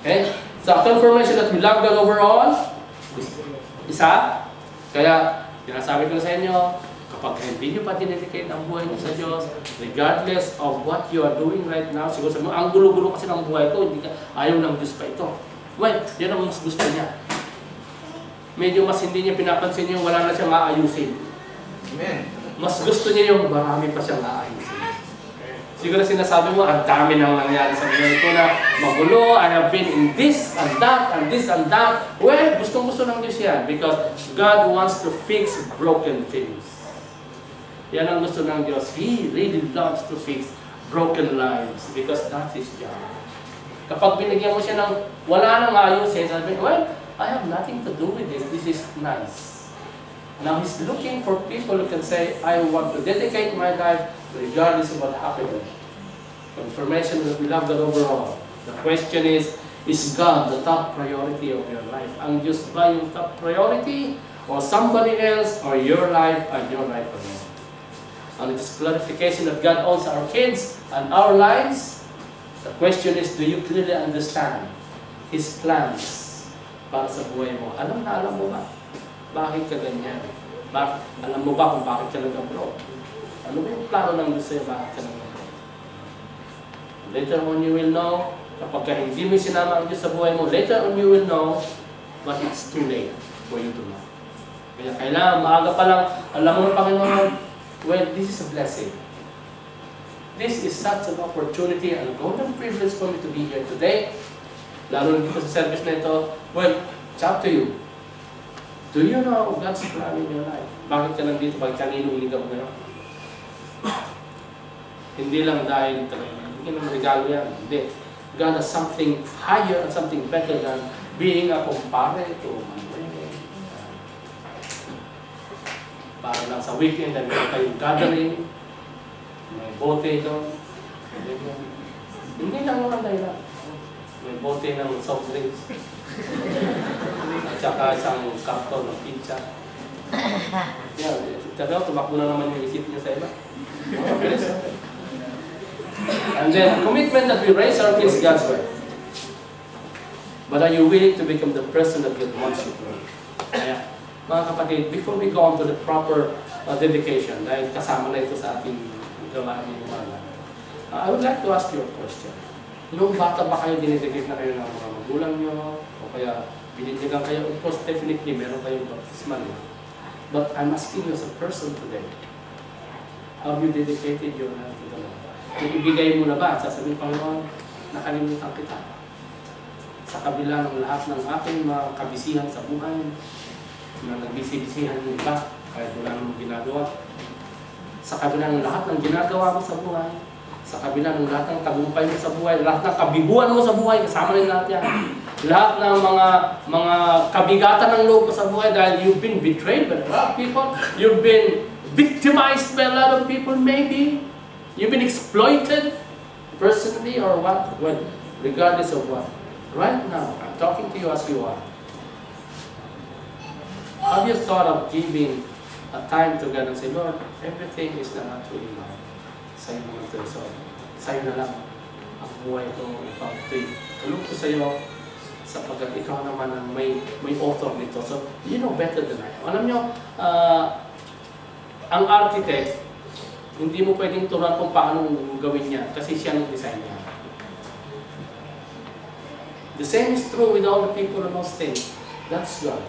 Okay? So, confirmation that we love God overall, isa. Kaya, sinasabi ko sa inyo, kapag hindi nyo pa dinedicate ang buhay nyo sa Diyos, regardless of what you are doing right now, siguro sabi mo, ang gulo-gulo kasi ng buhay ko, ayaw ng Diyos pa ito. Well, yan ang mas gusto niya. Medyo mas hindi niya pinapansin yung wala na siyang aayusin. Amen. Mas gusto niya yung marami pa siyang aayusin. Siguro sinasabi mo, ang dami nang nangyari sa buhay ko na magulo, I have been in this and that and this and that. Well, gustong-gusto ng Diyos yan because God wants to fix broken things. Yan ang gusto ng Diyos. He really loves to fix broken lives because that's His job. Kapag binigyan mo siya ng wala nang ayusin, sabi, well, I have nothing to do with this. This is nice. Now He's looking for people who can say, I want to dedicate my life regardless of what happened. Confirmation that we love God overall. The question is God the top priority of your life? Ang Diyos ba yung top priority? Or somebody else? Or your life and your life alone? And it is clarification that God owns our kids and our lives. The question is, do you clearly understand His plans para sa buhay mo? Alam mo ba? Bakit ka ganyan? Alam mo ba kung bakit ka nag-abroad? Ano ba yung plano ng Diyos sa'yo? Bakit ka nag-abroad? Later on you will know, kapag hindi mo sinama ang Diyos sa buhay mo, later on you will know, but it's too late for you to know. Kaya kailangan, maaga pa lang, alam mo ng Panginoon, well, this is a blessing. This is such an opportunity and a golden privilege for me to be here today. Lalo na dito sa service na ito, well, it's up to you. Do you know God's plan in your life? Bakit ka nandito? Bakit kaninong ligam ngayon? Hindi lang dahil hindi ka ng regalo yan. Hindi. God has something higher and something better than being a kumpare to Manuel. Para lang sa weekend, dahil meron kayong gathering, may bote doon. Hindi lang naman dahil lang. May bote ng soft drinks. At saka isang karton ng pizza. Yan, tsaka tumakbo na naman yung isip niya sa iba. And then, commitment that we raise our kids God's way. But are you willing to become the person that God wants you to be? Kaya, mga kapatid, before we go on to the proper dedication, dahil kasama na ito sa ating gawain ng umaga, I would like to ask you a question. Nung bata ba kayo, dinidedicate na kayo ng mga magulang nyo, o kaya binitigan kayo? Of course, definitely, meron kayong baptismal. But I'm asking you as a person today, have you dedicated your life to the Lord? Ibigay mo na ba? Sasabihin, Panginoon, nakalimutan kita. Sa kabila ng lahat ng aking mga kabisihan sa buhay, na nagbisi-bisihan yung iba, kahit wala namang ginagawa. Sa kabila ng lahat ng ginagawa mo sa buhay, sa kabila ng lahat ng tagumpay mo sa buhay, lahat ng kabibuan mo sa buhay, kasama rin natin yan. Lahat ng mga kabigatan ng loob mo sa buhay dahil you've been betrayed by a lot of people, you've been victimized by a lot of people maybe, you've been exploited personally or what? Well, regardless of what. Right now, I'm talking to you as you are. Have you thought of giving a time to God and say, Lord, everything is not actually mine. Sa'yo naman ito. So, sa'yo na lang ang buhay ko. Tulong ko sa'yo sapagkat ikaw naman ang may author nito. So, you know better than I am. Alam nyo, ang architect, hindi mo pwedeng turuan kung paano gawin niya kasi siya ang design niya. The same is true with all the people on those things. That's God.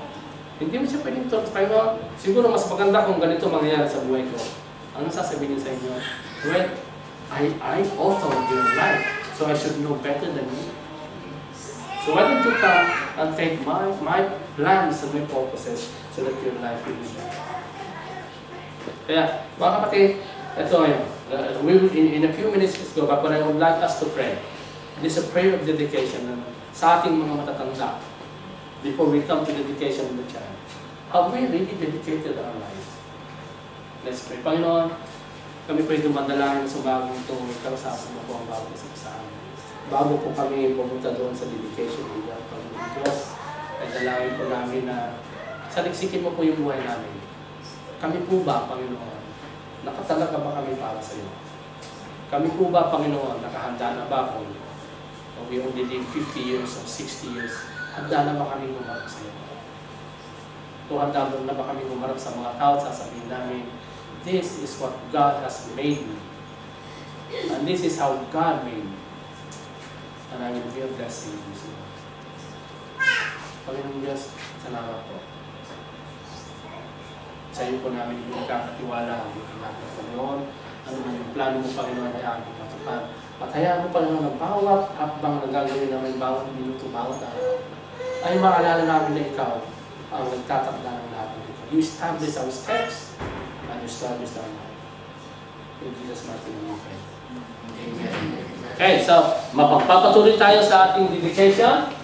Hindi mo siya pwedeng turuan. Siguro mas maganda kung ganito mangyayari sa buhay ko. Ano sasabihin sa inyo? Well, I authored your life, so I should know better than you. So why don't you come and take my plans and my purposes so that your life will be better? Kaya, mga kapatid, ito ngayon. We will, in a few minutes, let's go back, but I would like us to pray. This is a prayer of dedication sa ating mga matatanda before we come to dedication of the child. Have we really dedicated our life? Let's pray. Panginoon, kami po ay dumadalahin sa bagong ito. Karosapan mo po ang bawat isa sa amin. Bago po kami pumunta doon sa dedication ng Diyos, ay dalawin po namin na saliksikin mo po yung buhay namin. Kami po ba, Panginoon, nakatalaga ba kami para sa iyo? Kami po ba, Panginoon, nakahanda na ba kung we only live 50 years or 60 years, handa na ba kami gumarap sa iyo? O handa na ba kami gumarap sa mga tao, sasabihin namin, this is what God has made me. And this is how God made me. And I will be a blessing in this world. Panginoon Diyos, salamat po. Sa iyo po namin yung kakatiwala, yung anak ng Panginoon, ano man yung plano mo, Panginoon, ay aking matupad. At hayaan mo, Panginoon, ng bawat hakbang na gagawin namin, bawat minuto, bawat araw, ay maalala namin na ikaw ang nagtatakda ng lahat ng ito. You establish our steps, and you establish our life. In Jesus' mighty name we pray. Amen. Okay, so, mapagpapatuloy tayo sa ating dedication.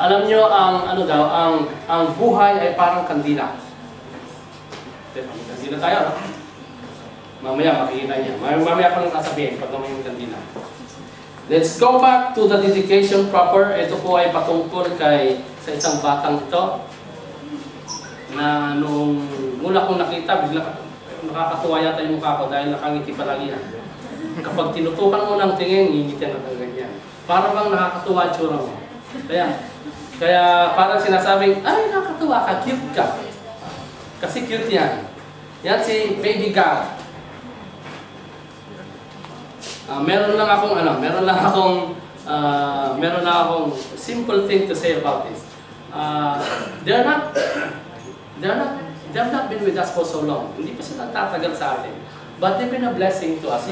Alam nyo, ang buhay ay parang kandila. Kandila tayo, no? Mamaya makikita niya. Mamaya ko lang sasabihin pag naman yung kandila. Let's go back to the dedication proper. Ito po ay patungkol sa isang batang ito na nung mula kong nakita, bigla nakakatuwa yata yung mukha ko dahil nakangiti palagi yan. Kapag tinutukan mo ng tingin, ngingitian ka ganyan. Para bang nakakatuwa yung tsura mo. Kaya parang sinasabing, ay nakakatuwa ka, cute ka. Kasi cute yan. Yan si Baby Gab. Meron lang akong simple thing to say about this. They have not been with us for so long. Hindi pa sila tatagal sa atin. But they've been a blessing to us.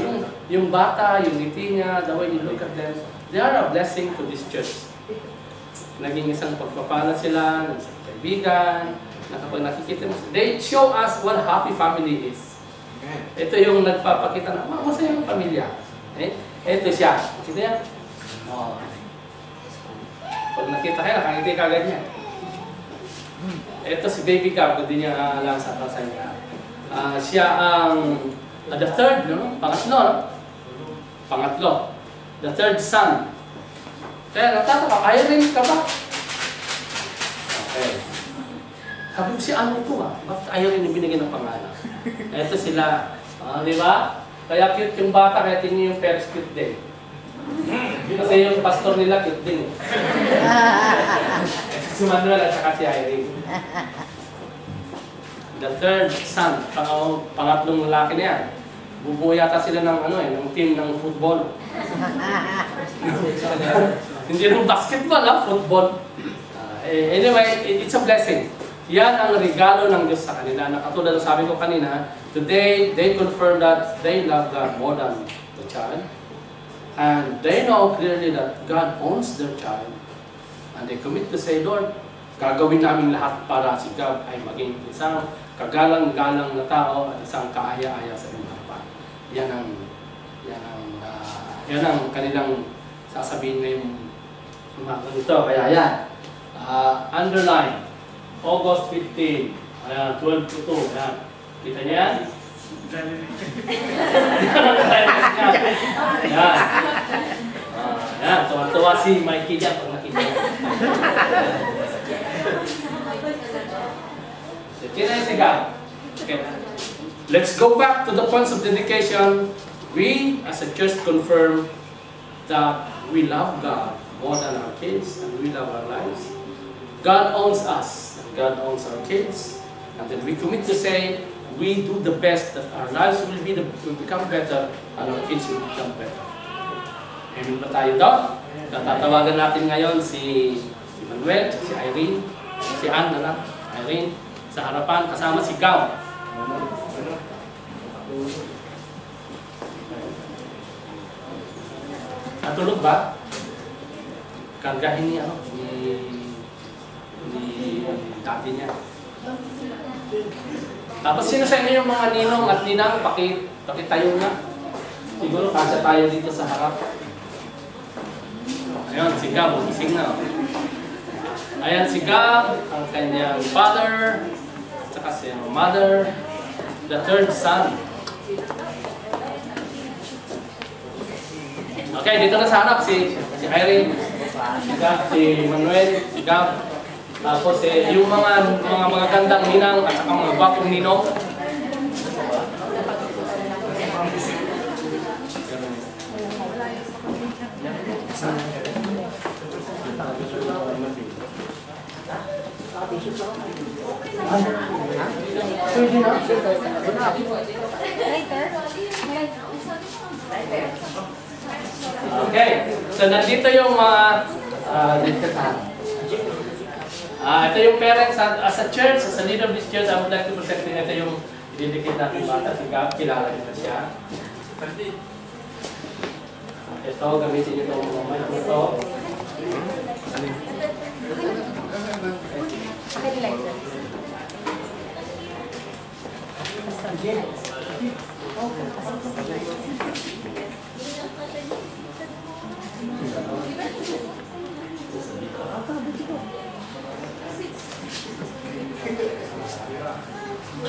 Yung bata, yung ngiti niya, the way you look at them, they are a blessing to this church. Naging isang pagpapala sila, ng isang kaibigan, na kapag nakikita mo, they show us what happy family is. Ito yung nagpapakita na, masaya yung pamilya. Ito siya. Kita yan? Oh. Pag nakita kayo, nakangiti ka agad niya. Ito si Baby Gab, hindi niya alam sa niya. Siya ang the third, no? Pangatlo. The third son. Kaya natataka, Irene ka ba? Okay. Sabi ko si ano ito bakit Irene yung binigyan ng pangalan? Ito sila. Di ba? Kaya cute yung bata, kaya tingin yung parents cute din. Kasi yung pastor nila cute din. Si Manuel at saka si Irene. The third son, pangatlong lalaki na yan. Bubuo yata sila ng team ng football. Hindi ng basketball, football. Anyway, it's a blessing. Yan ang regalo ng Diyos sa kanila. Na katulad ng sabi ko kanina, today, they confirm that they love God more than the child. And they know clearly that God owns their child. And they commit to say, Lord, gagawin namin lahat para si God ay maging isang kagalang-galang na tao at isang kaaya-aya sa iyong harapan. Yan ang kanilang sasabihin ngayong umaga nito. Kaya yan, underline, August 15, 12 to 2. Yan. Kita niya yan? Yan. Yan. Tuwa-tuwa si Mikey dyan pag nakita niya. Okay. Let's go back to the points of dedication. We, as a church, confirm that we love God more than our kids and we love our lives. God owns us and God owns our kids. And then we commit to say, we do the best that our lives will become better and our kids will become better. Amen ba tayo doon? Tatawagan natin ngayon si Manuel, si Irene, si Anne, Irene, sa harapan, kasama si Gab. Natulog ba? Kargahin niya, ni dati niya. Tapos sino sa inyo yung mga ninong at ninang, pakitayo na. Siguro kasya tayo dito sa harap. Ayan, si Gab, gising na. Ayan si Gab, ang kanyang father, at saka si mother, the third son. Okay, dito na sa harap si Irene. Si Manuel, si Gab. Tapos yung mga magagandang ninang at saka mga gwapong ninong. Okay, so nandito yung mga ito yung parents as a church, as a leader of this church. I would like to present din ito yung ididikit natin bata, si Gab, kilala nyo na siya. Ito, gamitin nyo itong moment ito.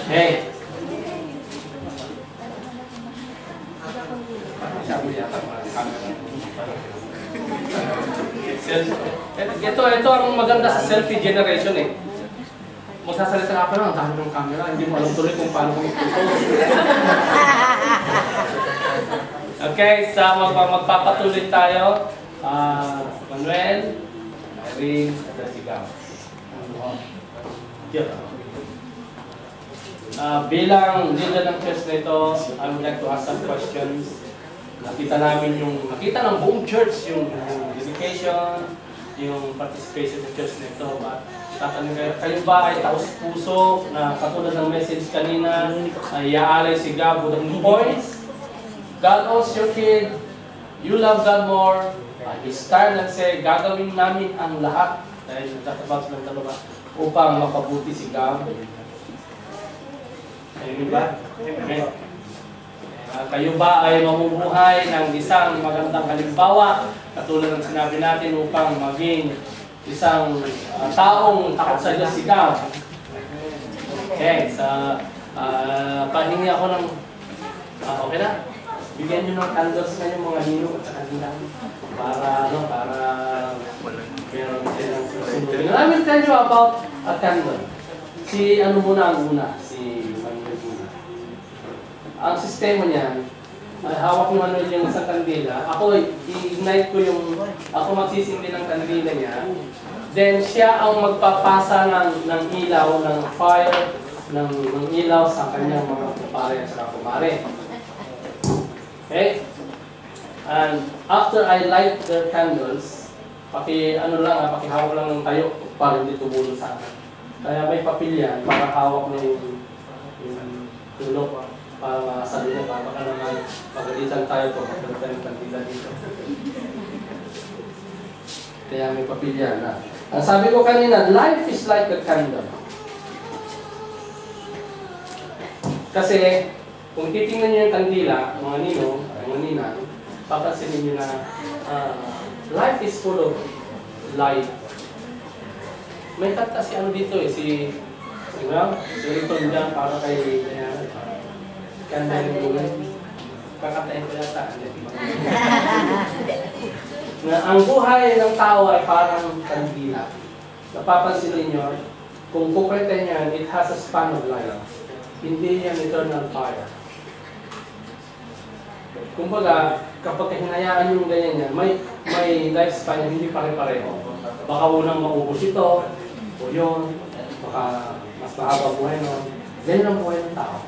Hey. Ito ang maganda sa selfie generation eh. Magsasalita ka pa lang, ang dami ng camera, hindi mo alam tuloy kung paano kung ito. Okay, magpapatuloy tayo. Manuel, Irene, at si Gab. Bilang leader ng church na ito, I would like to ask some questions. Nakita ng buong church yung dedication, yung participation sa church na ito. Tatanong kayo ba ay taos-puso na katulad ng message kanina ay iaalay si God with the points? God owns your kid, you love God more, you stand and say, gagawin namin ang lahat dahil nagtatrabaho silang dalawa upang makabuti si God. Ayun ba? Amen. Kayo ba ay mamumuhay ng isang magandang halimbawa katulad ng sinabi natin upang maging isang taong takot sa Diyos ikaw? Okay, pahingi ako ng okay na? Bigyan nyo ng candles na yung mga ninong at saka nila para meron silang susunod. I will tell you about a candle. Si ano muna ang una? Si Manuel muna. Ang sistema niyan, hawak ni Manuel yung isang kandila. Ako, i-ignite ko ako magsisindi ng kandila niya. Then, siya ang magpapasa ng ilaw, ng fire, ng ilaw sa kanyang mga kupare at saka kumare. Okay? And after I light the candles, pakihawak lang ng tayo para hindi tumulong sa akin. Kaya may papilyan para hawak na yung tulok para masabi na baka naman pagalitan tayo po pagalitan ng kandila dito. Kaya may papilyan na. Ang sabi ko kanina, life is like a candle. Kasi kung titingnan nyo yung kandila, mga ninong, mga ninang, papansinin nyo na life is full of light. May kanta si ano dito eh, si Riton dyan para kay kanda rin bulan. Kakatayin ko yata. Na ang buhay ng tao ay parang kandila. Napapansin ninyo, kung kukwenta niyan, it has a span of light. Hindi yan eternal fire. Kumbaga, kapag hinayaan yung ganyan yan, may lifespan yan, hindi pare-pareho. Baka unang maubos ito, o yun, baka mas mahaba buhay nun. Ganyan ang buhay ng tao.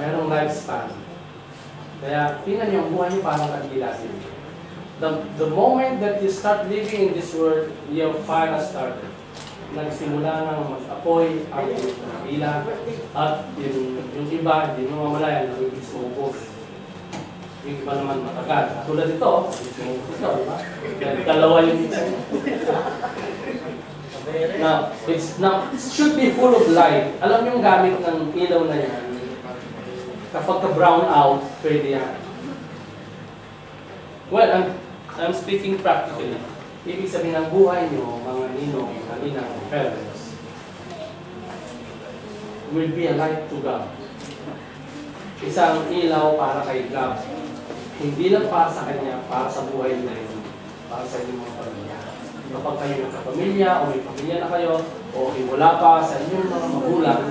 Mayroong lifespan. Kaya, tingnan niyo, ang buhay niyo parang kandila. The moment that you start living in this world, your fire has started. Nagsimula nang mag-apoy ang kandila at yung iba, hindi mo mamalayan, nagiging sumubos. Yung iba naman matagal. Tulad ito, ito, diba? Dalawa yung isa. Now, it should be full of light. Alam niyo yung gamit ng ilaw na yan. Kapag ka-brown out, pwede yan. Well, I'm speaking practically. Ibig sabihin ng buhay nyo, mga ninong, mga ninang, parents, will be a light to God. Isang ilaw para kay God. Hindi lang para sa kanya, para sa buhay niya rin, para sa inyong mga pamilya. Kapag kayo nagkapamilya, o may pamilya na kayo, o wala pa sa inyong mga magulang,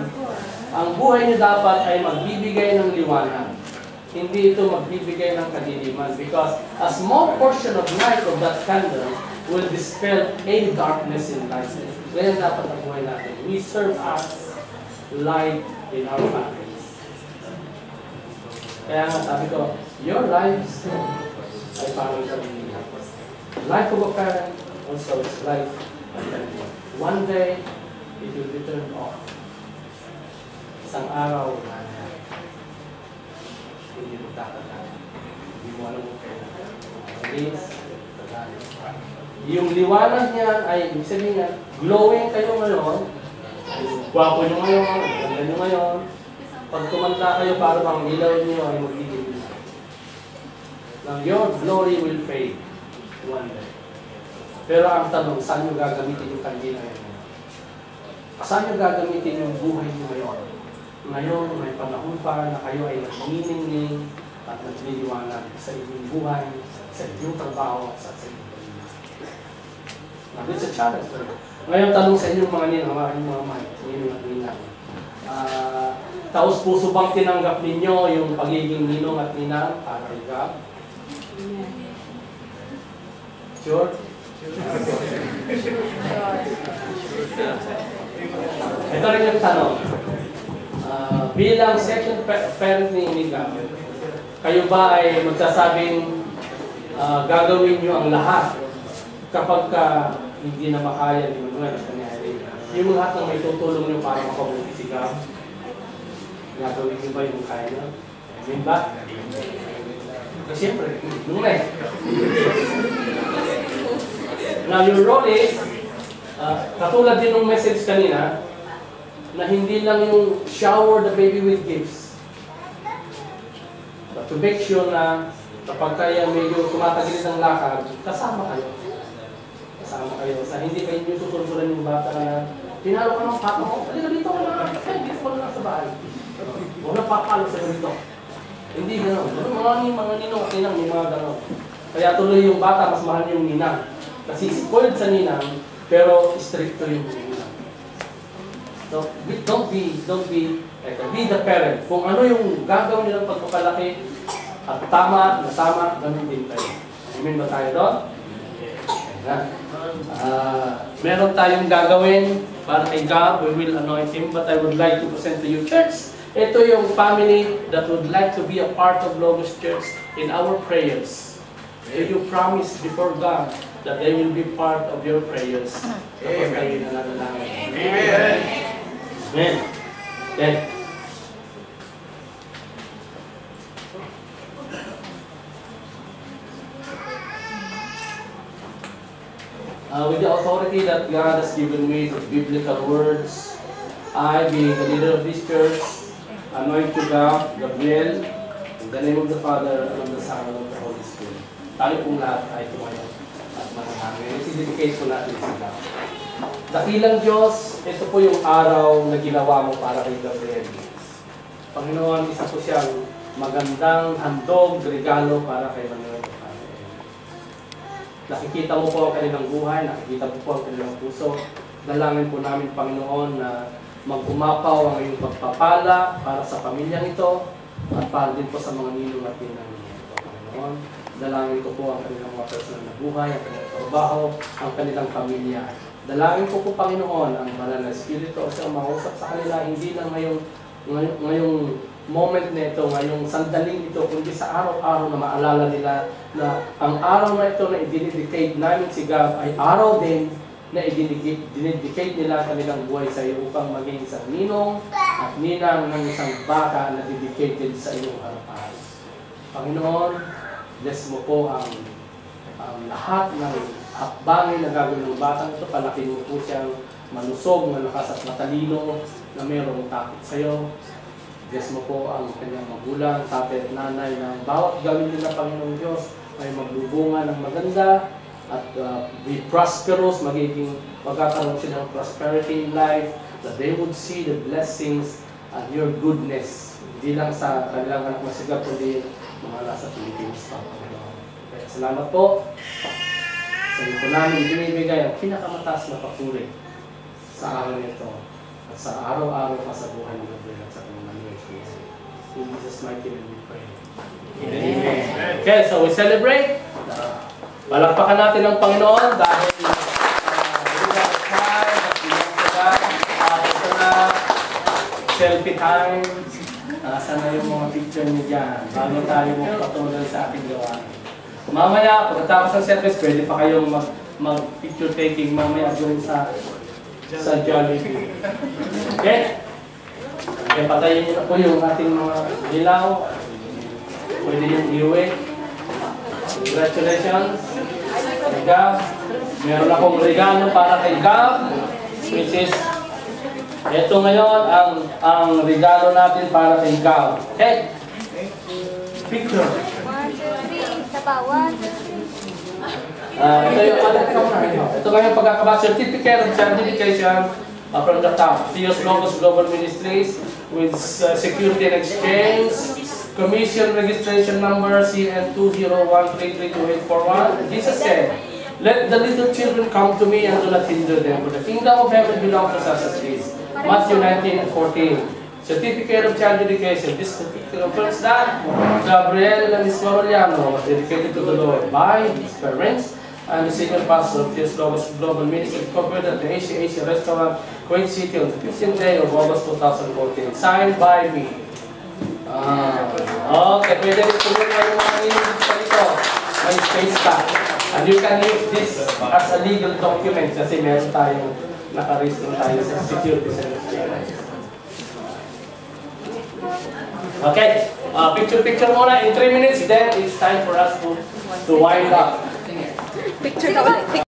ang buhay niyo dapat ay magbibigay ng liwanag. Hindi ito magbibigay ng kadiliman, because a small portion of light of that candle will dispel any darkness in life. Ganyan dapat ang buhay natin. We serve as light in our families. Kaya nga sabi ko, your lives ay parang pamilya. Life of a parent also is life of a family. One day, it will be turned off. Isang araw, hindi mo tatandaan. Hindi mo alam kung kailan. Please, tandaan. Yung liwanag niyan ay, ibig sabihin nga, glowing kayo ngayon, gwapo nyo ngayon, ganda nyo ngayon, pag tumanda kayo, para bang ilaw nyo ay magiging. Now, your glory will fade one day. Pero ang tanong, saan nyo gagamitin yung kandila ngayon? Saan nyo gagamitin yung buhay nyo ngayon? Ngayon, may panahon pa na kayo ay nagniningning at nagliliwanag sa inyong buhay, sa inyong trabaho, at sa inyong pamilya. Now, it's a challenge for you. Ngayon, tanong sa inyong mga ninang, mga ninong at ninang. Taos puso bang tinanggap ninyo yung pagiging ninong at ninang para kay God? Sure? Ito rin yung tanong. Bilang second parent ni God, kayo ba ay magsasabing gagawin nyo ang lahat kapag hindi na makaya ni Manuel at kanyari? Yung lahat ng may tutulong nyo para makabuti si God, gagawin nyo ba yung kaya nyo? Amen ba? Siyempre, nung na eh. Now, your role is, katulad din ng message kanina, na hindi lang yung shower the baby with gifts. But to make sure na kapag kaya medyo tumatagilid ng lakad, kasama kayo. Kasama kayo. Sa hindi kayo nyo susunsulan yung bata na pinalo ka ng papa mo, halika dito ka na, dito ka na sa bahay. Huwag na papalo sa dito. Hindi gano'n. Mga ninong at ninang, may mga gano'n. Kaya tuloy yung bata, mas mahal yung ninang. Kasi spoiled sa ninang, pero stricto yung ninang. So, don't be the parent. Kung ano yung gagawin nilang pagpakalaki at tama, ganun din tayo. Amen ba tayo doon? Meron tayong gagawin para kay God. We will anoint Him, but I would like to present to you, church. Ito yung family that would like to be a part of Logos Church in our prayers. Will you promise before God that they will be part of your prayers? Amen. Amen. Amen. Then, with the authority that God has given me, the biblical words, I, being the leader of this church, anoint you God, Gabriel, in the name of the Father, and of the Son, and of the Holy Spirit. Tayo pong lahat ay tumayo at manahangin. Isidedicate ko natin sa God. Dakilang Diyos, ito po yung araw na ginawa mo para kay Gabriel. Panginoon, isa po siyang magandang handog, regalo para kay Manuel. Nakikita mo po ang kanilang buhay, nakikita mo po ang kanilang puso. Dalangin po namin, Panginoon, na mag-umapaw ang iyong pagpapala para sa pamilyang ito at para din po sa mga ninong at ninang ito, Panginoon. Dalangin ko po ang kanilang mga personal na buhay, ang kanilang trabaho, ang kanilang pamilya. Dalangin ko po, Panginoon, ang Banal na Espiritu o siyang mausap sa kanila, hindi lang ngayong moment na ito, ngayong sandaling ito, kundi sa araw-araw na maalala nila na ang araw na ito na i-dedicate namin si Gab ay araw din na i-dedicate nila kanilang buhay sa iyo upang maging isang ninong at ninang ng isang bata na dedicated sa iyong harapan. Panginoon, bless mo po ang lahat ng hakbangin na gagawin ng batang ito. Palakin mo po siyang malusog, malakas at matalino na mayroong takot sa iyo. Bless mo po ang kanyang magulang, tatay at nanay na bawat gawin nila, Panginoong Diyos, ay magbubunga ng maganda at be prosperous, magkakaroon sila ng prosperity in life, that they would see the blessings and your goodness, hindi lang sa kanilang anak na siga, kundi mga nasa Pilipinas pa. Kaya salamat po. Sa po namin ibinibigay ang pinakamataas na papuri sa araw nito at sa araw-araw pa sa buhay ng Gabriel at sa kanyang mga in Jesus' mighty name we pray. Amen. Okay, so we celebrate. Palakpakan natin ang Panginoon dahil selfie time. Sana yung mga picture niyo dyan bago tayo magpatuloy sa ating gawain. Mamaya, pagkatapos ng service, pwede pa kayong mag-picture taking mamaya doon sa Jollibee. Okay? Okay, patayin niyo na po yung ating mga ilaw. Pwede yung iuwi. Congratulations. Kay Gab. Meron akong regalo para kay Gab, which is ito ngayon ang regalo natin para kay Gab. Okay? Picture. 1, 2, 3, tapawan. Ito ngayon pagkakaba certificate of certification from the top. Theos Logos Global Ministries with Security and Exchange, Commission Registration Number CN201332841. Jesus said, "Let the little children come to me and do not hinder them, for the kingdom of heaven belongs to such as these." Matthew 19:14. Certificate of Child Dedication. This certificate confirms that Gabriel and Miss Maroliano was dedicated to the Lord by his parents and the senior pastor of Theos Logos Global Ministry covered at the Asia Restaurant, Kuwait City on the 15th day of August 2014. Signed by me. Okay, pwede rin tuloy na yung mga nililip sa ito. May space pa. And you can use this as a legal document kasi meron tayong nakarestro tayo sa security service. Okay, picture muna in 3 minutes, then it's time for us to wind up. Picture na ulit.